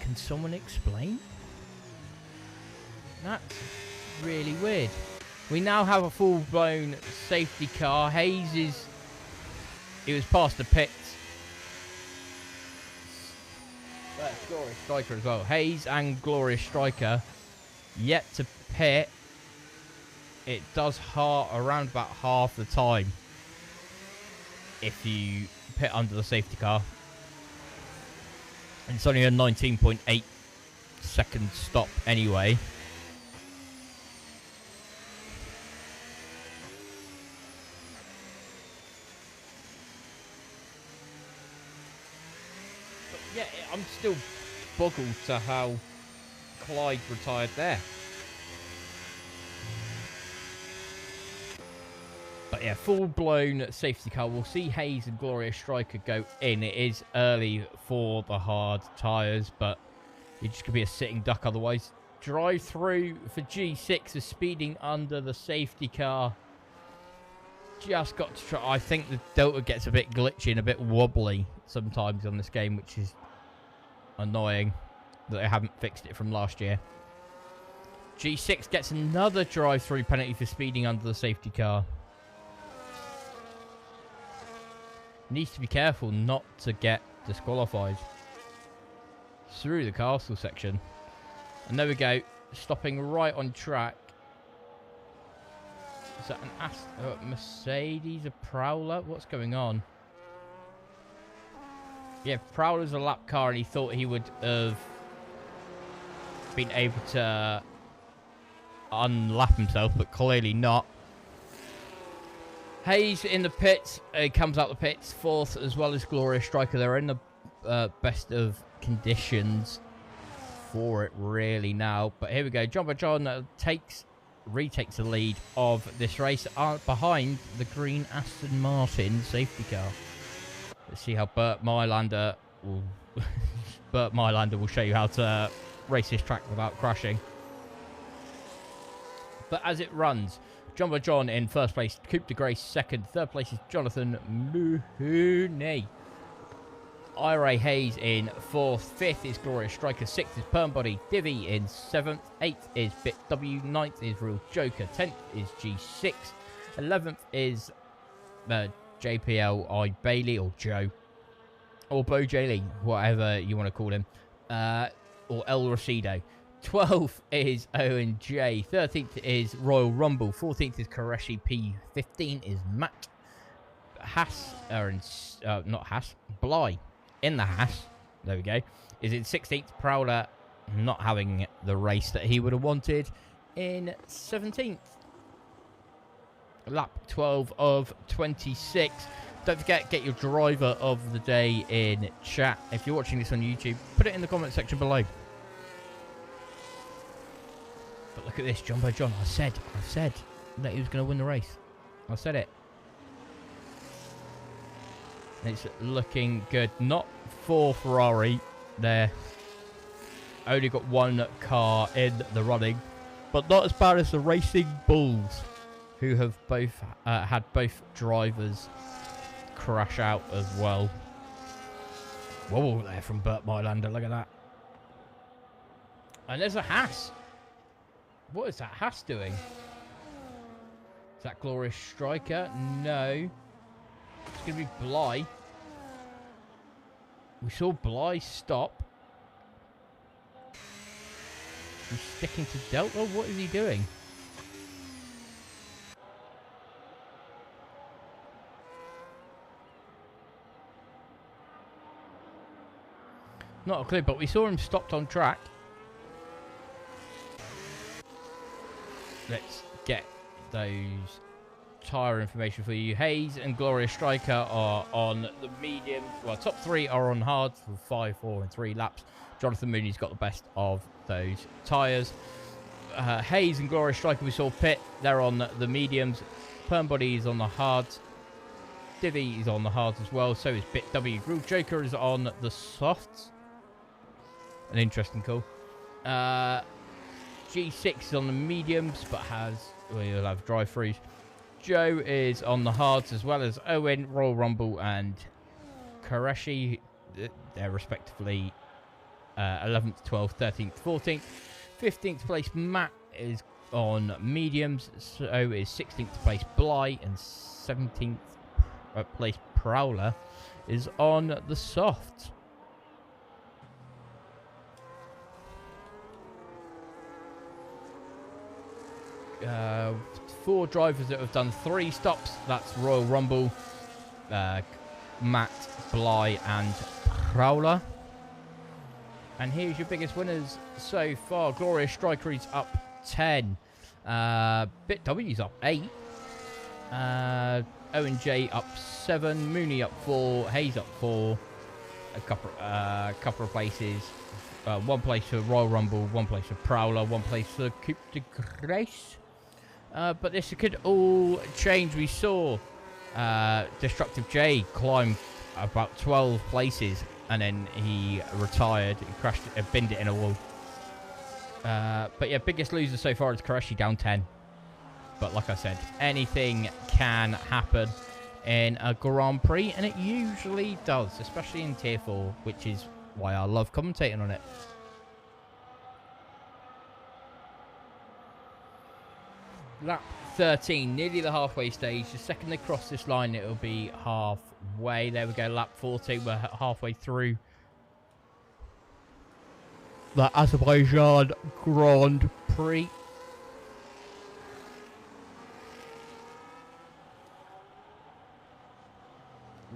Can someone explain? That's really weird. We now have a full-blown safety car. Hayes is... He was past the pits. That's Glorious Striker as well. Hayes and Glorious Striker yet to pit. It does around about half the time if you pit under the safety car. And it's only a 19.8 second stop anyway. But yeah, I'm still boggled to how Clyde retired there. But yeah, full-blown safety car. We'll see Hayes and Glorious Striker go in. It is early for the hard tyres, but you're just going to be a sitting duck otherwise. Drive through for G6 is speeding under the safety car. Just got to try. I think the Delta gets a bit glitchy and a bit wobbly sometimes on this game, which is annoying that they haven't fixed it from last year. G6 gets another drive-through penalty for speeding under the safety car. Needs to be careful not to get disqualified through the castle section. And there we go, stopping right on track. Is that an Mercedes, a Prowler? What's going on? Yeah, Prowler's a lap car and he thought he would have been able to unlap himself, but clearly not. Hayes in the pits. He comes out the pits fourth, as well as Glorious Striker. They're in the best of conditions for it, really, now. But here we go. Jumbo John retakes the lead of this race behind the green Aston Martin safety car. Let's see how Bert Mylander will show you how to race this track without crashing. But as it runs, Jumbo John in first place, Coupe de Grace second, third place is Jonathan Mahoney. Ira Hayes in fourth, fifth is Glorious Striker, sixth is Permbody Divvy in seventh, eighth is Bit W, ninth is Real Joker, 10th is G6, 11th is JPL Bailey or Joe, or Bo J Lee, whatever you want to call him, or El Rasido. 12th is Owen J. 13th is Royal Rumble. 14th is Koreshi P. 15 is Matt Haas, not Haas, Bly in the Haas. There we go. Is in 16th. Prowler not having the race that he would have wanted in 17th. Lap 12 of 26. Don't forget, get your driver of the day in chat. If you're watching this on YouTube, put it in the comment section below. But look at this, Jumbo John. I said that he was going to win the race. I said it. It's looking good. Not for Ferrari there. Only got one car in the running. But not as bad as the Racing Bulls, who have both had both drivers crash out as well. Whoa there from Bert Mylander. Look at that. And there's a Haas. What is that Haas doing? Is that Glorious Striker? No. It's going to be Bly. We saw Bly stop. He's sticking to Delta. What is he doing? Not a clue, but we saw him stopped on track. Let's get those tyre information for you. Hayes and Gloria Striker are on the medium. Well, top 3 are on hards for 5, 4 and 3 laps. Jonathan Mooney's got the best of those tyres. Hayes and Gloria Striker we saw pit. They're on the mediums. Pernbody is on the hards. Divvy is on the hards as well. So is Bit W. Grille Joker is on the softs. An interesting call. G6 is on the mediums, but we'll have drive-throughs. Joe is on the hards, as well as Owen, Royal Rumble, and Koreshi. They're respectively 11th, 12th, 13th, 14th. 15th place Matt is on mediums, so is 16th place Bly, and 17th place Prowler is on the softs. Four drivers that have done 3 stops. That's Royal Rumble, Matt, Bly, and Prowler. And here's your biggest winners so far. Gloria Striker is up 10. Bit W's up 8. Owen J up 7. Mooney up 4. Hayes up 4. A couple of places. 1 place for Royal Rumble, 1 place for Prowler, 1 place for Coupe de Grace. But this could all change. We saw Destructive J climb about 12 places and then he retired. He crashed, binned it in a wall. But yeah, biggest loser so far is Koreshi, down 10. But like I said, anything can happen in a Grand Prix, and it usually does, especially in Tier 4, which is why I love commentating on it. Lap 13, nearly the halfway stage. The second they cross this line, it'll be halfway. There we go, lap 14. We're halfway through the Azerbaijan Grand Prix.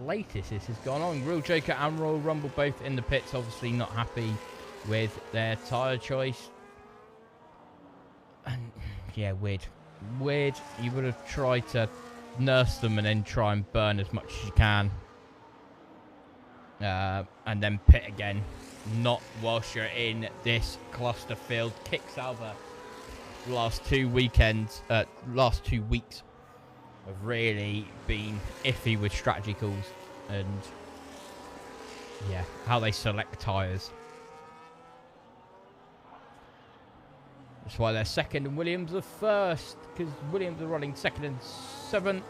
Latest this has gone on. Grille Joker and Royal Rumble both in the pits, obviously not happy with their tyre choice. And yeah, weird. You would have tried to nurse them and then try and burn as much as you can. And then pit again. Not whilst you're in this cluster field. Kick Salva last 2 weeks have really been iffy with strategy calls and yeah, how they select tyres. That's why they're second and Williams are first, because Williams are running second and 7th.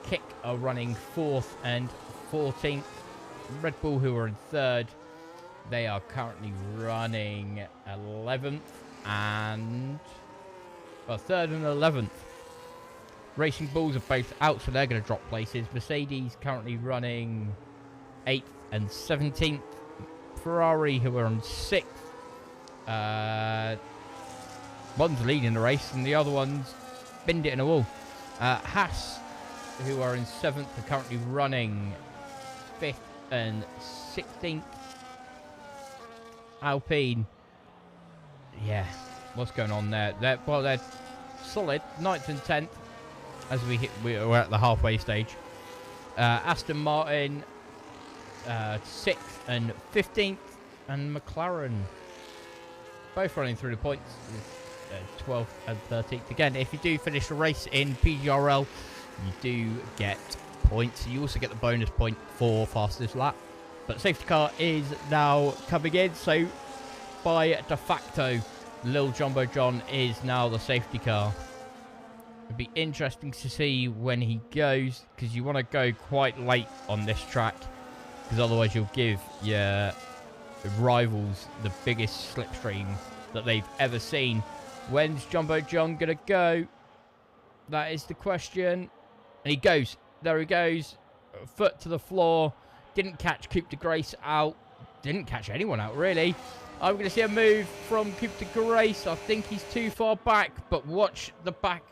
Kick are running 4th and 14th. Red Bull, who are in 3rd, they are currently running 11th and 3rd and 11th. Racing Bulls are both out, so they're going to drop places. Mercedes currently running 8th and 17th. Ferrari, who are on 6th. One's leading the race, and the other one's binned it in a wall. Haas, who are in 7th, are currently running 5th and 16th. Alpine, yeah, what's going on there? They're solid, 9th and 10th. As we're at the halfway stage. Aston Martin, 6th and 15th, and McLaren both running through the points, 12th and 13th. Again, if you do finish a race in PGRL, you do get points. You also get the bonus point for fastest lap. But safety car is now coming in, so by de facto, Lil Jumbo John is now the safety car. It'd be interesting to see when he goes, because you want to go quite late on this track, because otherwise you'll give your rivals the biggest slipstream that they've ever seen. When's Jumbo John going to go? That is the question. And he goes. There he goes. Foot to the floor. Didn't catch Coupe de Grace out. Didn't catch anyone out, really. I'm going to see a move from Coupe de Grace. I think he's too far back, but watch the back.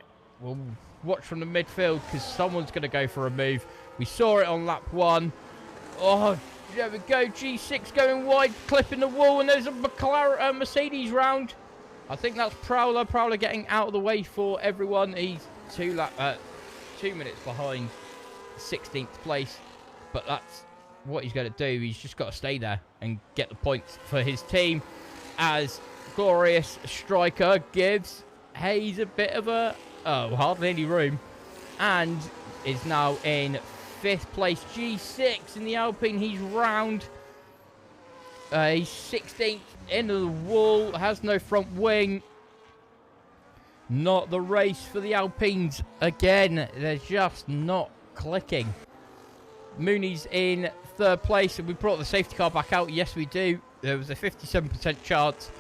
We'll watch from the midfield, because someone's going to go for a move. We saw it on lap 1. Oh, There we go. G6 going wide, clipping the wall, and there's a Mercedes round. I think that's Prowler. Prowler getting out of the way for everyone. He's 2 minutes behind 16th place, but that's what he's going to do. He's just got to stay there and get the points for his team, as Glorious Striker gives Hayes a bit of a hardly any room, and is now in 5th place. G6 in the Alpine, he's round. He's 16th into the wall, has no front wing. Not the race for the Alpines again. They're just not clicking. Mooney's in 3rd place, and we brought the safety car back out. Yes, we do. There was a 57% chance.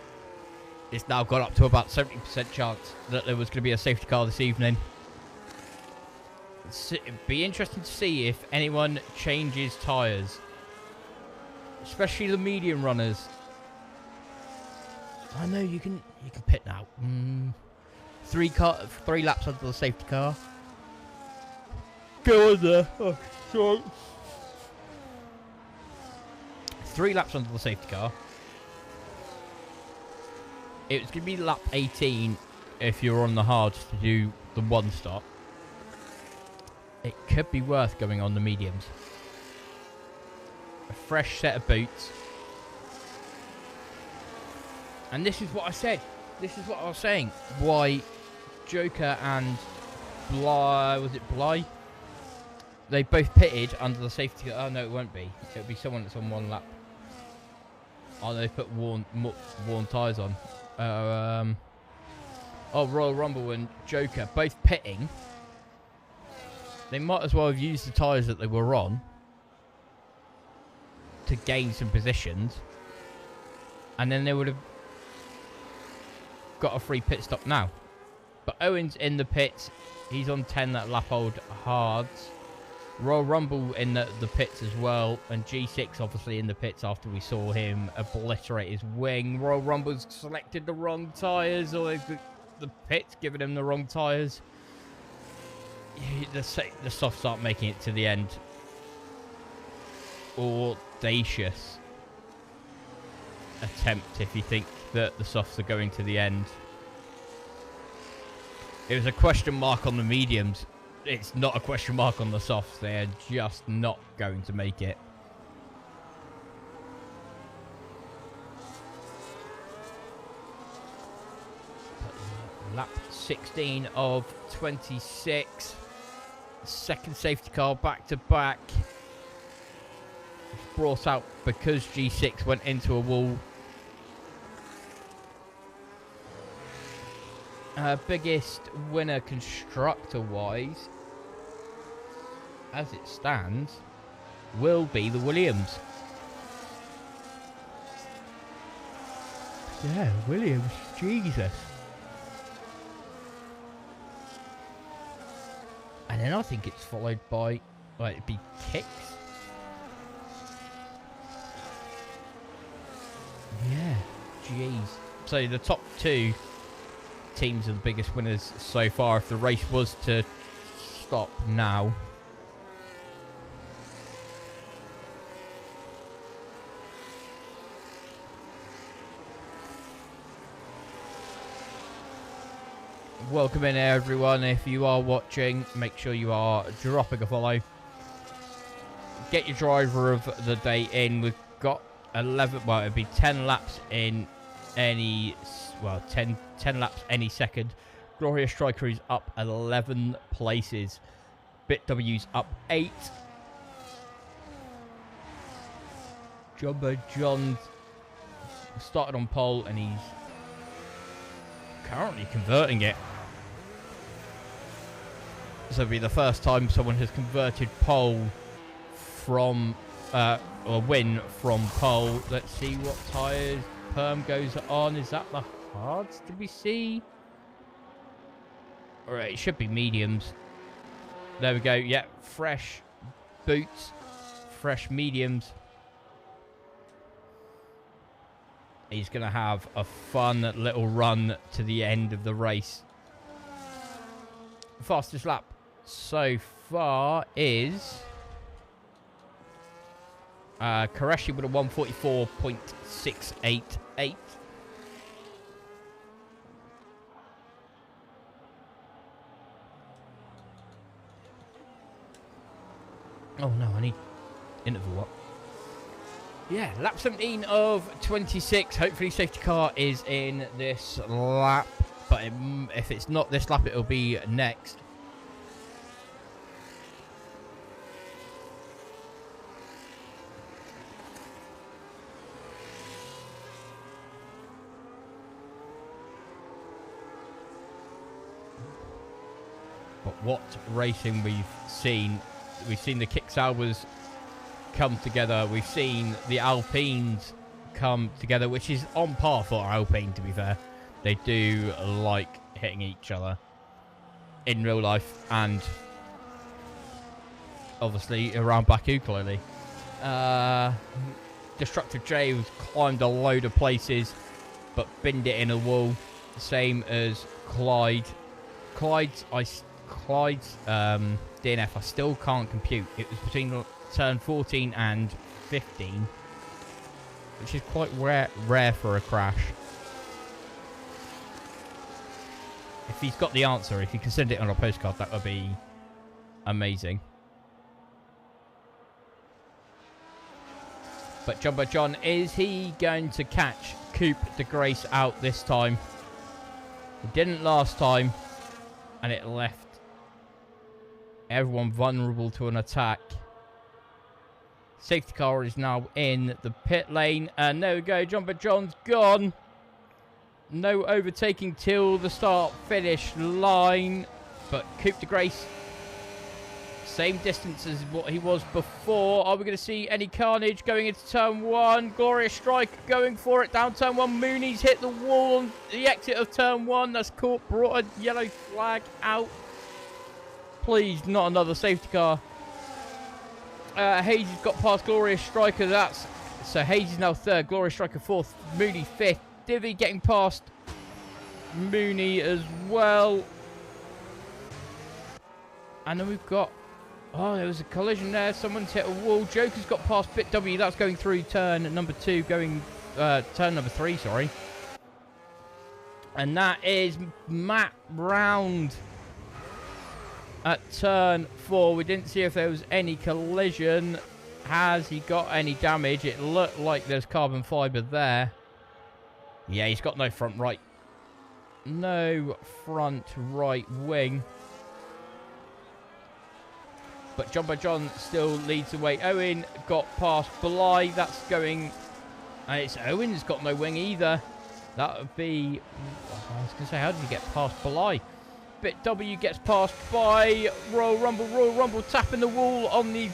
It's now gone up to about 70% chance that there was going to be a safety car this evening. It'd be interesting to see if anyone changes tyres, especially the medium runners. I know you can pit now. 3 laps under the safety car. Go on there. Oh, sorry. 3 laps under the safety car. It was going to be lap 18 if you're on the hards to do the 1 stop. It could be worth going on the mediums. A fresh set of boots. And this is what I said. This is what I was saying. Why Joker and Bly, was it Bly? They both pitted under the safety car. Oh no, it won't be. It'll be someone that's on 1 lap. Oh, they put worn tyres on. Royal Rumble and Joker both pitting. They might as well have used the tyres that they were on to gain some positions, and then they would have got a free pit stop now. But Owen's in the pits. He's on 10 that lap old hards. Royal Rumble in the pits as well, and G6 obviously in the pits after we saw him obliterate his wing. Royal Rumble's selected the wrong tyres, or the pit's giving him the wrong tyres. The softs aren't making it to the end. Audacious attempt if you think that the softs are going to the end. It was a question mark on the mediums. It's not a question mark on the softs. They're just not going to make it. Lap 16 of 26. Second safety car back to back. It's brought out because G6 went into a wall. Biggest winner constructor-wise, as it stands, will be the Williams. Yeah, Williams, Jesus. And then I think it's followed by, well, it'd be Kicks. Yeah, jeez. So the top 2 teams are the biggest winners so far if the race was to stop now. Welcome in everyone. If you are watching, make sure you are dropping a follow. Get your driver of the day in. We've got 11, well, it'd be 10 laps in any, well, 10 laps any second. Glorious Striker is up 11 places. BitW's up 8. Jumbo John started on pole and he's currently converting it. So it'll be the first time someone has converted pole from, or win from pole. Let's see what tyres Perm goes on. Is that the hards? Did we see? Alright, it should be mediums. There we go. Yeah, fresh boots, fresh mediums. He's going to have a fun little run to the end of the race. Fastest lap so far is Koreshi with a 144.688. Oh no, I need interval up. Yeah, lap 17 of 26. Hopefully safety car is in this lap. But if it's not this lap, it'll be next. But what racing we've seen. We've seen the Kick-Saubers come together. We've seen the Alpines come together, which is on par for Alpine, to be fair. They do like hitting each other in real life and obviously around Baku, clearly. Destructive J has climbed a load of places, but binned it in a wall. Same as Clyde. Clyde's DNF I still can't compute. It was between turn 14 and 15, which is quite rare for a crash. If he's got the answer, if you can send it on a postcard, that would be amazing. But Jumbo John, is he going to catch Coupe de Grace out this time? It didn't last time, and it left everyone vulnerable to an attack. Safety car is now in the pit lane, and there we go, Jumbo John's gone. No overtaking till the start-finish line, but Coupe de Grace, same distance as what he was before. Are we going to see any carnage going into turn 1? Glorious Strike going for it down turn 1. Mooney's hit the wall on the exit of turn 1. That's caught, brought a yellow flag out. Please, not another safety car. Hayes has got past Glorious Striker. So Hayes is now 3rd, Glorious Striker 4th, Mooney 5th. Divvy getting past Mooney as well. And then we've got... Oh, there was a collision there. Someone's hit a wall. Joker's got past Bit W. That's going through turn number 2, going... turn number 3, sorry. And that is Matt Round at turn 4. We didn't see if there was any collision. Has he got any damage? It looked like there's carbon fibre there. Yeah, he's got no front right. No front right wing. But Jumbo John still leads the way. Owen got past Bly. That's going... And it's Owen's got no wing either. That would be... I was going to say, how did he get past Bly? Bit W gets passed by Royal Rumble. Royal Rumble tapping the wall on the...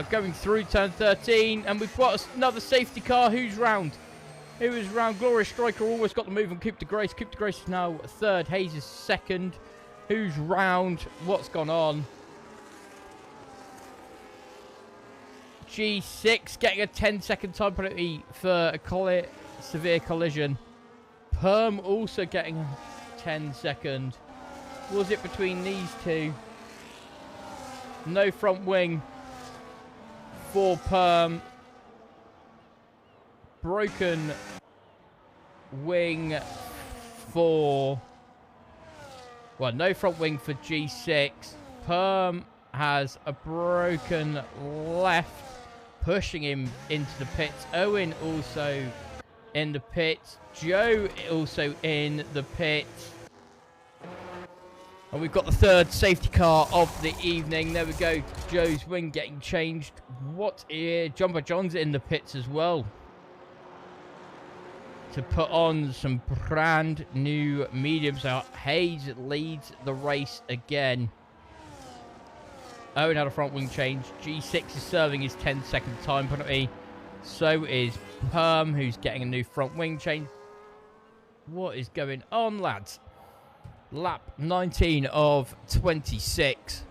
going through turn 13. And we've got another safety car. Who's round? Who is round? Glorious Striker always got the move on Coupe de Grace. Coupe de Grace is now 3rd. Hayes is 2nd. Who's round? What's gone on? G6 getting a 10-second time penalty for a severe collision. Perm also getting a 10-second. Was it between these two? No front wing for Perm. Broken wing for... Well, no front wing for G6. Perm has a broken left, pushing him into the pits. Owen also in the pits. Joe also in the pits. And we've got the 3rd safety car of the evening. There we go. Joe's wing getting changed. What here? Jumbo John's in the pits as well, to put on some brand new mediums. So Hayes leads the race again. Owen had a front wing change. G6 is serving his 10-second time penalty. So is Perm, who's getting a new front wing change. What is going on, lads? Lap 19 of 26.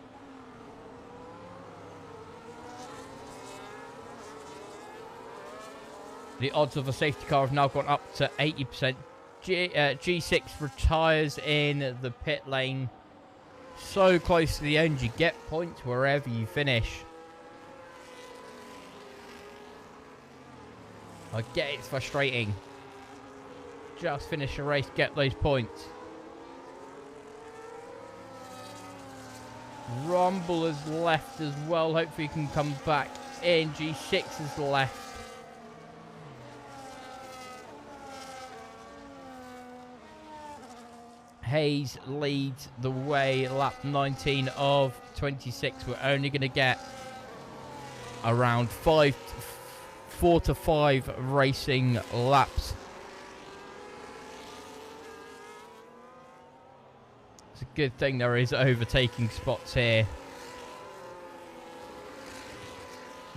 The odds of a safety car have now gone up to 80%. G6 retires in the pit lane. So close to the end, you get points wherever you finish. I get it's frustrating. Just finish the race, get those points. Rumble has left as well. Hopefully he can come back in. G6 has left. Hayes leads the way, lap 19 of 26. We're only going to get around 4 to 5 racing laps. It's a good thing there is overtaking spots here.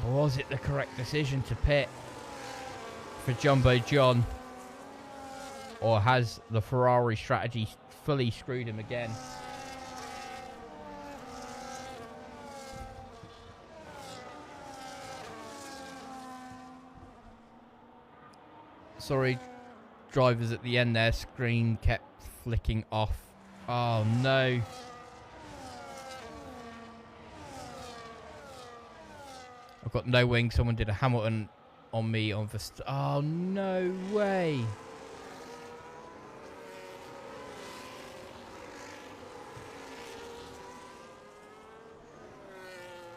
Was it the correct decision to pit for Jumbo John? Or has the Ferrari strategy fully screwed him again? Sorry, drivers at the end there. Screen kept flicking off. Oh no. I've got no wing. Someone did a Hamilton on me on the... Oh, no way.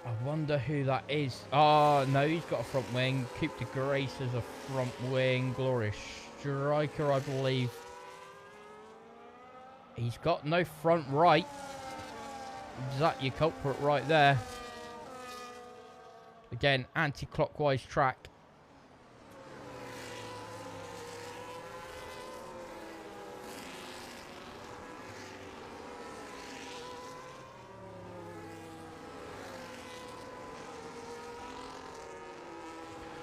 I wonder who that is. Oh, no, he's got a front wing. Coupe de Grace has a front wing. Glorious Striker, I believe. He's got no front right. Is that your culprit right there? Again, anti-clockwise track.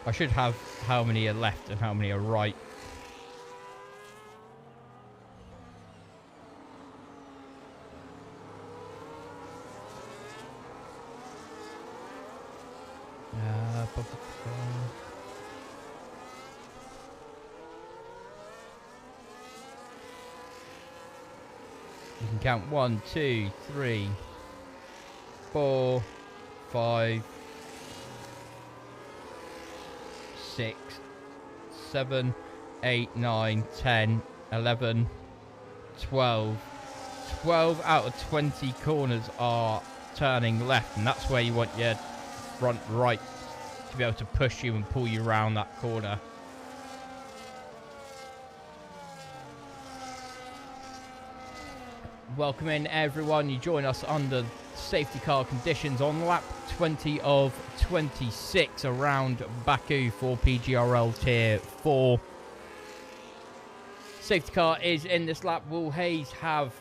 I should have how many are left and how many are right. You can count 1, 2, 3, 4, 5, 6, 7, 8, 9, 10, 11, 12. 12 out of 20 corners are turning left, and that's where you want your front right to be able to push you and pull you around that corner. Welcome in everyone. You join us under safety car conditions on lap 20 of 26 around Baku for PGRL Tier 4. Safety car is in this lap. Will Hayes have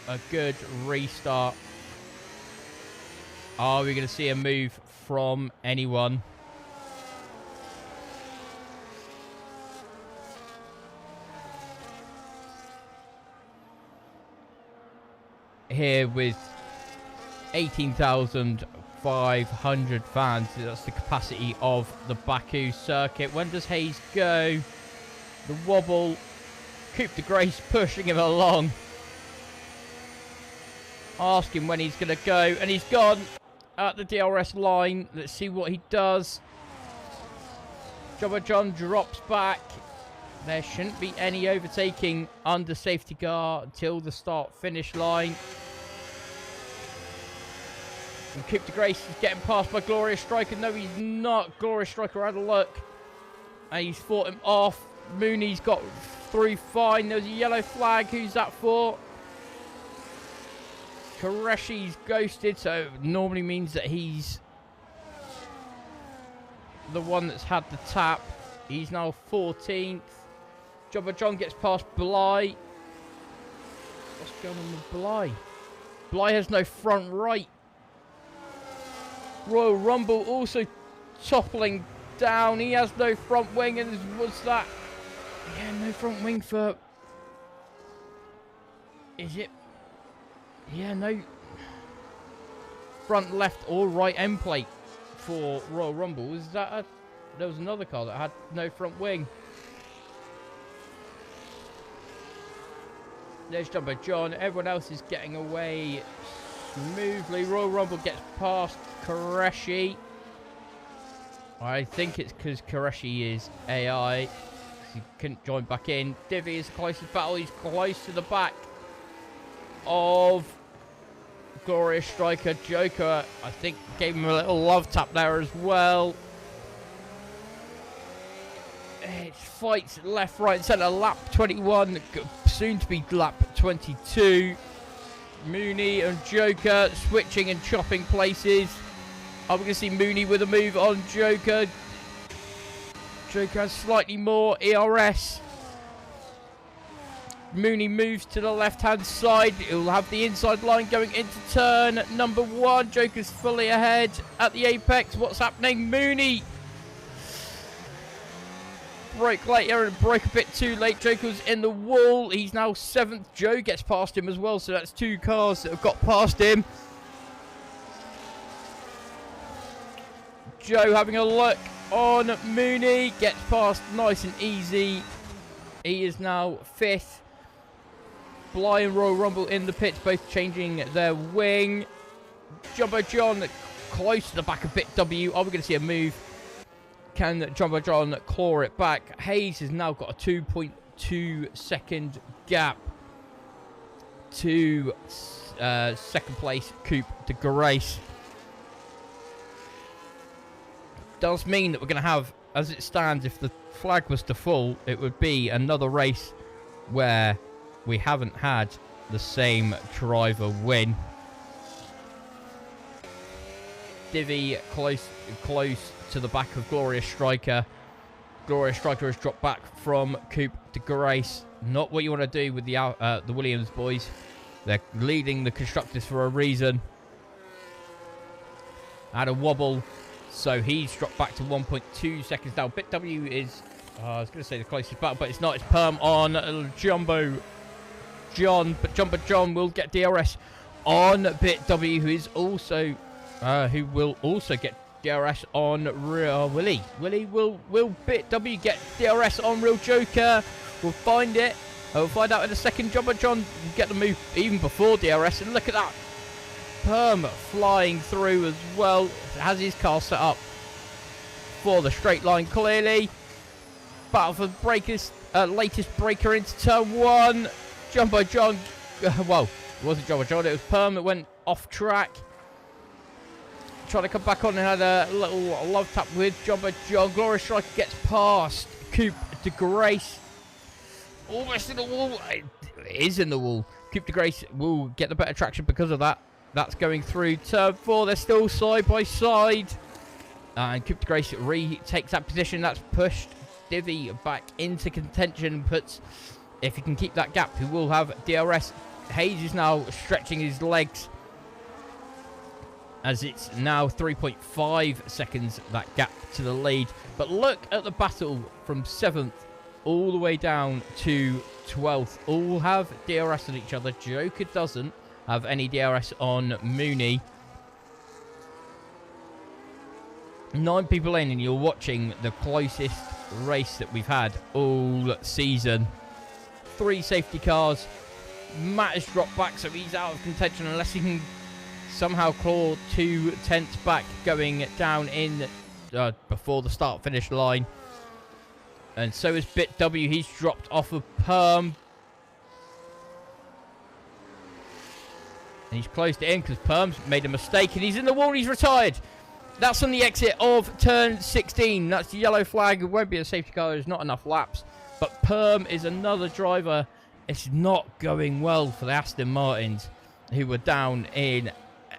a good restart? Are we going to see a move from anyone? Here with 18,500 fans, that's the capacity of the Baku circuit. When does Hayes go? The wobble. Coupe de Grace pushing him along. Asking when he's going to go, and he's gone at the DRS line. Let's see what he does. Jumbo John drops back. There shouldn't be any overtaking under safety car until the start-finish line. And Coupe de Grace is getting passed by Glorious Striker. No, he's not. Glorious Striker had a look. And he's fought him off. Mooney's got through fine. There's a yellow flag. Who's that for? Koreshi's ghosted, so it normally means that he's the one that's had the tap. He's now 14th. Jumbo John gets past Bly. What's going on with Bly? Bly has no front right. Royal Rumble also toppling down. He has no front wing, and what's that? Yeah, no front wing for... Is it? Yeah, no front left or right end plate for Royal Rumble. Is that a... There was another car that had no front wing. There's Jumbo John. Everyone else is getting away smoothly. Royal Rumble gets past Koreshi. I think it's because Koreshi is AI. He couldn't join back in. Divi is closest battle. He's close to the back of Glorious Striker. Joker, I think, gave him a little love tap there as well. It fights left, right, centre. Lap 21, soon to be lap 22. Mooney and Joker switching and chopping places. Are we going to see Mooney with a move on Joker? Joker has slightly more ERS. Mooney moves to the left-hand side. He'll have the inside line going into turn number 1. Joker's fully ahead at the apex. What's happening? Mooney broke later and broke a bit too late. Joker's in the wall. He's now 7th. Joe gets past him as well, so that's 2 cars that have got past him. Joe having a look on Mooney. Gets past nice and easy. He is now 5th. Bly and Royal Rumble in the pits, both changing their wing. Jumbo John close to the back of Bit W. Are we going to see a move? Can Jumbo John claw it back? Hayes has now got a 2.2 second gap to second place Coupe de Grace. Does mean that we're going to have, as it stands, if the flag was to fall, it would be another race where we haven't had the same driver win. Divi close to the back of Glorious Striker. Glorious Striker has dropped back from Coupe de Grace. Not what you want to do with the Williams boys. They're leading the constructors for a reason. Had a wobble, so he's dropped back to 1.2 seconds now. Bit W is, I was going to say the closest battle, but it's not. It's Perm on Jumbo John, but Jumbo John will get DRS on Bit W, who is also, who will also get DRS on Real Willie. Will Bit W get DRS on Real Joker? We'll find it. We'll find out in a second. Jumbo John will get the move even before DRS, and look at that. Perm flying through as well. Has his car set up for the straight line clearly. Battle for breakers. Latest breaker into turn 1. Jumbo John. Well, it wasn't Jumbo John. It was Perm that went off track. Trying to come back on and had a little love tap with Jumbo John. Glorious Striker gets past Coupe de Grace. Almost in the wall. It is in the wall. Coupe de Grace will get the better traction because of that. That's going through turn 4. They're still side by side. And Coupe de Grace retakes that position. That's pushed Divi back into contention. Puts, if he can keep that gap, he will have DRS. Hayes is now stretching his legs, as it's now 3.5 seconds, that gap to the lead. But look at the battle from 7th all the way down to 12th. All have DRS on each other. Joker doesn't have any DRS on Mooney. 9 people in, and you're watching the closest race that we've had all season. 3 safety cars. Matt has dropped back, so he's out of contention unless he can somehow claw 2 tenths back going down in before the start finish line. And so is Bit W. He's dropped off of Perm. And he's closed it in because Perm's made a mistake, and he's in the wall. He's retired. That's on the exit of turn 16. That's the yellow flag. It won't be a safety car. There's not enough laps. But Perm is another driver. It's not going well for the Aston Martins, who were down in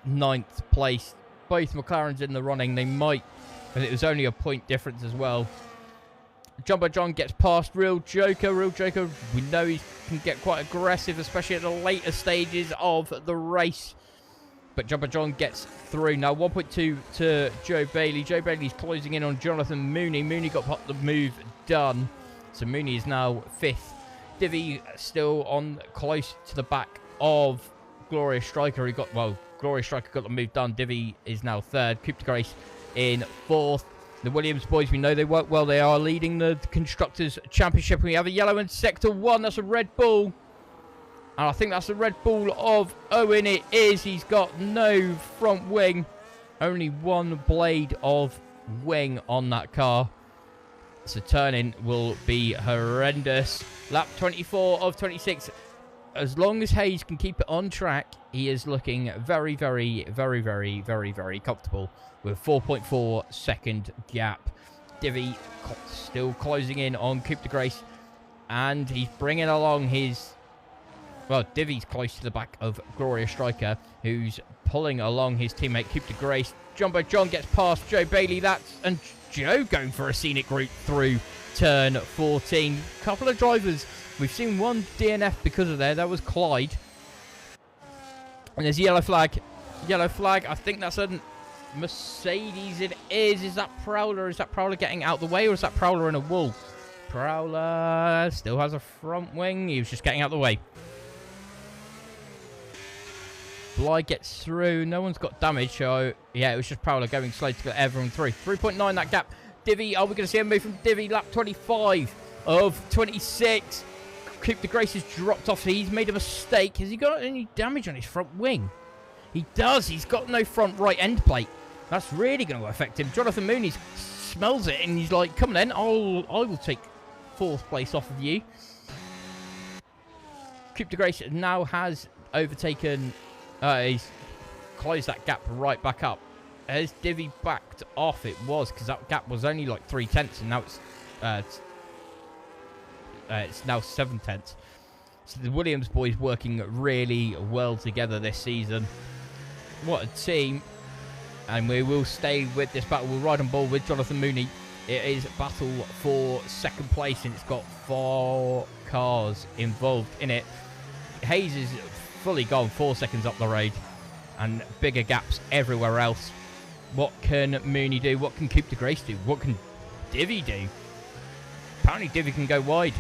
9th place. Both McLarens in the running. They might, but it was only a point difference as well. Jumbo John gets past Real Joker. Real Joker, we know he can get quite aggressive, especially at the later stages of the race. But Jumbo John gets through. Now 1.2 to Joe Bailey. Joe Bailey's closing in on Jonathan Mooney. Mooney got the move done. So Mooney is now 5th. Divi still on close to the back of Glorious Striker. He got, well, Glorious Striker got the move done. Divi is now 3rd. Coupe de Grace in 4th. The Williams boys, we know they work well. They are leading the Constructors' Championship. We have a yellow in Sector 1. That's a Red Bull. And I think that's the Red Bull of Owen. It is. He's got no front wing. Only one blade of wing on that car. So turning will be horrendous. Lap 24 of 26. As long as Hayes can keep it on track, he is looking very, very, very, very, very, very comfortable with 4.4 second gap. Divi still closing in on Coupe de Grace, and he's bringing along his... Well, Divi's close to the back of Gloria Striker, who's pulling along his teammate Coupe de Grace. Jumbo John gets past Joe Bailey. And Joe going for a scenic route through turn 14. Couple of drivers. We've seen one DNF because of there. That was Clyde. And there's a yellow flag. Yellow flag. I think that's a Mercedes. It is. Is that Prowler? Is that Prowler getting out the way, or is that Prowler in a wall? Prowler still has a front wing. He was just getting out the way. Bly gets through. No one's got damage. So, yeah, it was just Prowler going slow to get everyone through. 3.9 that gap. Divi, are we going to see a move from Divi? Lap 25 of 26. Coupe de Grace has dropped off. He's made a mistake. Has he got any damage on his front wing? He does. He's got no front right end plate. That's really going to affect him. Jonathan Mooney smells it, and he's like, come on then. I will take 4th place off of you. Coupe de Grace now has overtaken... he's closed that gap right back up. Has Divi backed off? It was, because that gap was only like 3/10, and now it's now 7/10. So the Williams boys working really well together this season. What a team. And we will stay with this battle. We'll ride on board with Jonathan Mooney. It is battle for 2nd place, and it's got 4 cars involved in it. Hayes is fully gone 4 seconds up the road, and bigger gaps everywhere else. What can Mooney do? What can Coupe de Grace do? What can Divi do? Apparently Divi can go wide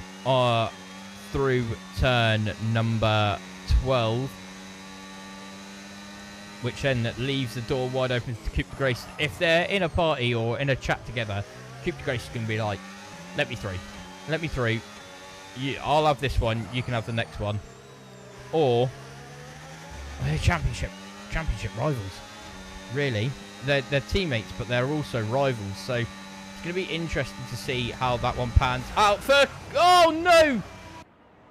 through turn number 12, which then leaves the door wide open to Coupe de Grace. If they're in a party or in a chat together, Coupe de Grace is going to be like, let me through. Let me through. I'll have this one. You can have the next one. Or... they're championship rivals, really. They're teammates, but they're also rivals. So it's going to be interesting to see how that one pans out. Oh no,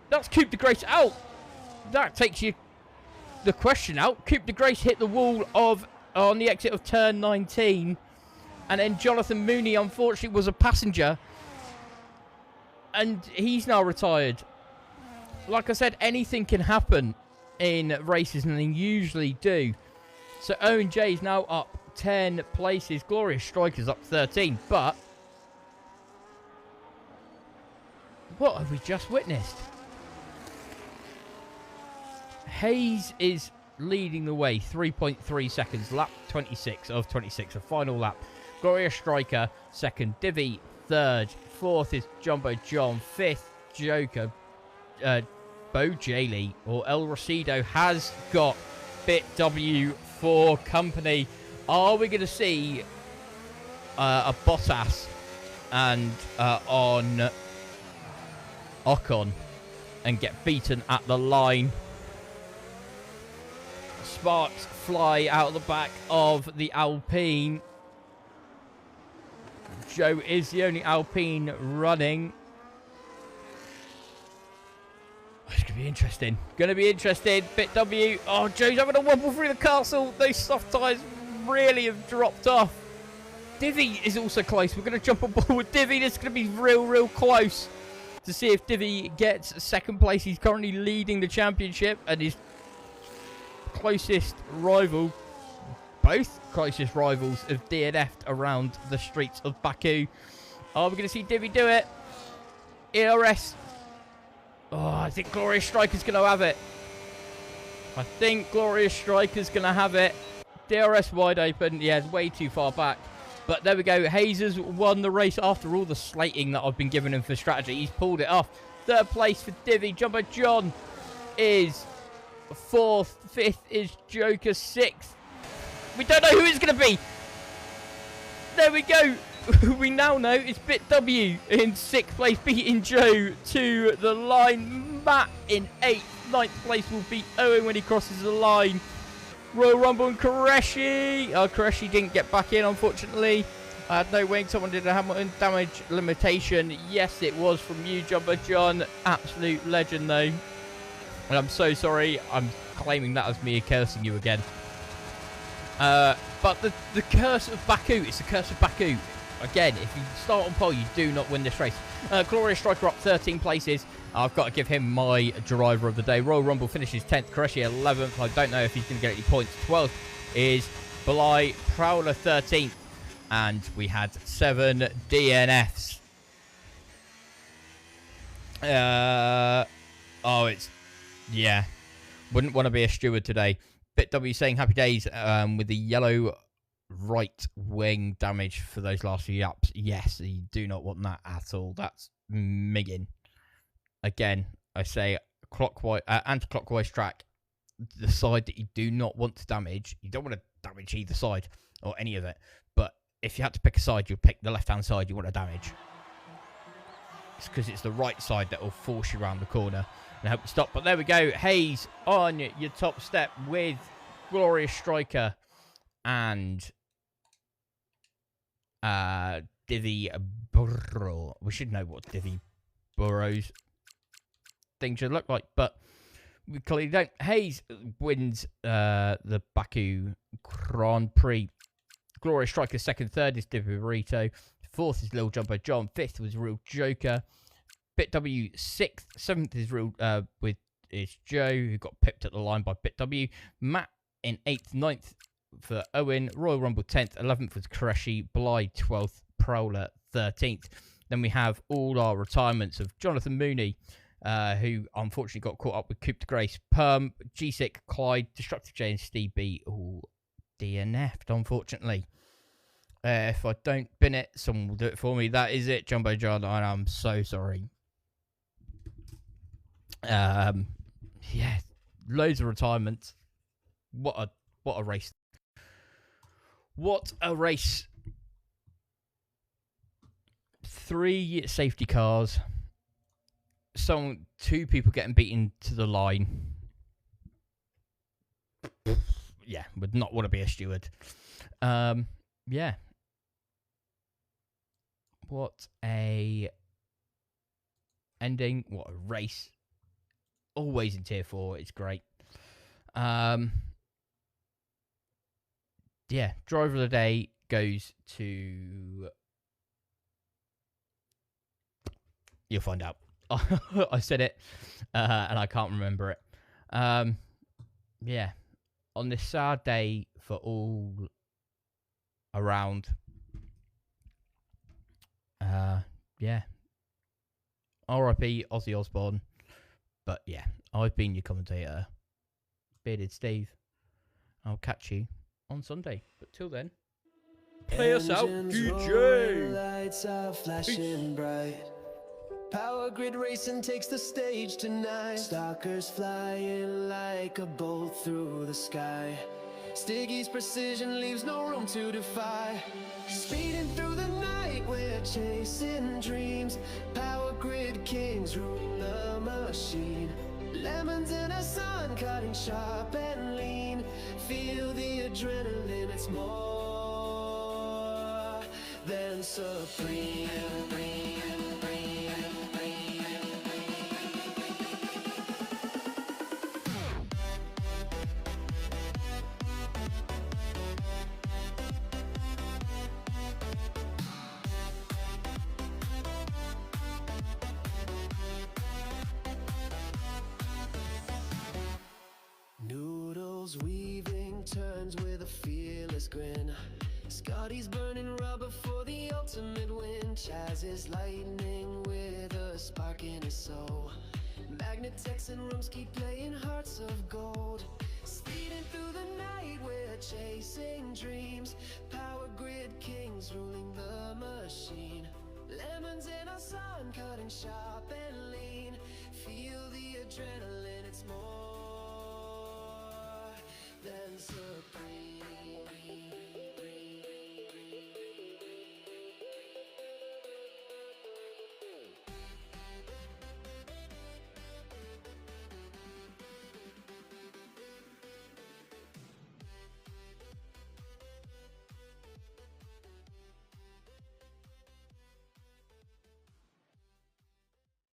that's Coupe de Grace out. That takes the question out. Coupe de Grace hit the wall on the exit of turn 19, and then Jonathan Mooney unfortunately was a passenger, and he's now retired. Like I said, anything can happen in races, and they usually do. So Owen J is now up 10 places. Glorious Striker's up 13. But what have we just witnessed? Hayes is leading the way, 3.3 seconds. Lap 26 of 26, a final lap. Glorious Striker 2nd. Divi 3rd. 4th is Jumbo John. 5th Joker. Bo Jaley or El Rosido has got BitW for company. Are we going to see a Bottas and on Ocon and get beaten at the line? Sparks fly out of the back of the Alpine. Joe is the only Alpine running. It's going to be interesting. Going to be interesting. BitW. Oh, Joe's having a wobble through the castle. Those soft tyres really have dropped off. Divi is also close. We're going to jump on board with Divi. This is going to be real close to see if Divi gets 2nd place. He's currently leading the championship, and his closest rival, both closest rivals, have DNF'd around the streets of Baku. Are we going to see Divi do it? ERS. Oh, I think Glorious Striker's going to have it. I think Glorious Striker's going to have it. DRS wide open. Yeah, it's way too far back. But there we go. Hayes has won the race after all the slating that I've been giving him for strategy. He's pulled it off. 3rd place for Divi. Jumbo John is 4th. 5th is Joker. 6th. We don't know who it's going to be. There we go. We now know it's BitW in 6th place, beating Joe to the line. Matt in 8th. 9th place will beat Owen when he crosses the line. Royal Rumble and Koreshi. Koreshi didn't get back in, unfortunately. I had no wing. Someone did a Hamilton damage limitation. Yes, it was from you, Jumbo John. Absolute legend, though. And I'm so sorry. I'm claiming that as me cursing you again. But the curse of Baku, it's the curse of Baku. Again, if you start on pole, you do not win this race. Glorious Striker up 13 places. I've got to give him my driver of the day. Royal Rumble finishes 10th. Koreshi 11th. I don't know if he's going to get any points. 12th is Belai Prowler 13th. And we had 7 DNFs. Yeah. Wouldn't want to be a steward today. BitW saying happy days with the yellow right wing damage for those last few laps. Yes, you do not want that at all. That's migging. Again, I say clockwise, anti-clockwise track. The side that you do not want to damage. You don't want to damage either side or any of it. But if you had to pick a side, you'd pick the left-hand side you want to damage. It's because it's the right side that will force you around the corner and help you stop. But there we go. Hayes on your top step with Glorious Striker and Divvy Burrow. We should know what Divvy Burrow's thing should look like, but we clearly don't. Hayes wins the Baku Grand Prix. Glorious Striker second, third is Divvy Burrito. Fourth is Lil Jumbo John. Fifth was Real Joker. BitW sixth. Seventh is is Joe, who got pipped at the line by BitW. Matt in 8th, 9th for Owen. Royal Rumble 10th, 11th was Koreshi. Bly 12th, Prowler 13th. Then we have all our retirements of Jonathan Mooney, who unfortunately got caught up with Coupe de Grace. Perm, G6, Clyde, Destructive J and Steve B all DNF'd, unfortunately. If I don't bin it, someone will do it for me. That is it, Jumbo John, and I'm so sorry. Yeah, loads of retirements. What a race. What a race. 3 safety cars. Two people getting beaten to the line. Yeah, would not want to be a steward. Yeah. What a ending. What a race. Always in tier 4. It's great. Yeah, driver of the day goes to... You'll find out. I said it, and I can't remember it. Yeah, on this sad day for all around. Yeah. R.I.P. Ozzy Osbourne. But yeah, I've been your commentator, Bearded Steve. I'll catch you on Sunday. But till then, play us out, DJ. Lights are flashing bright. Power grid racing takes the stage tonight. Stalkers flying like a bolt through the sky. Stiggy's precision leaves no room to defy. Speeding through the night, we're chasing dreams. Power grid kings rule the machine. Lemons in a sun, cutting sharp and lean. Feel the adrenaline, it's more than supreme. Weaving turns with a fearless grin. Scotty's burning rubber for the ultimate win. Chaz is lightning with a spark in his soul. Magnitex and rooms keep playing hearts of gold. Speeding through the night, we're chasing dreams. Power grid kings ruling the machine. Lemons in a sun, cutting sharp and lean. Feel the adrenaline.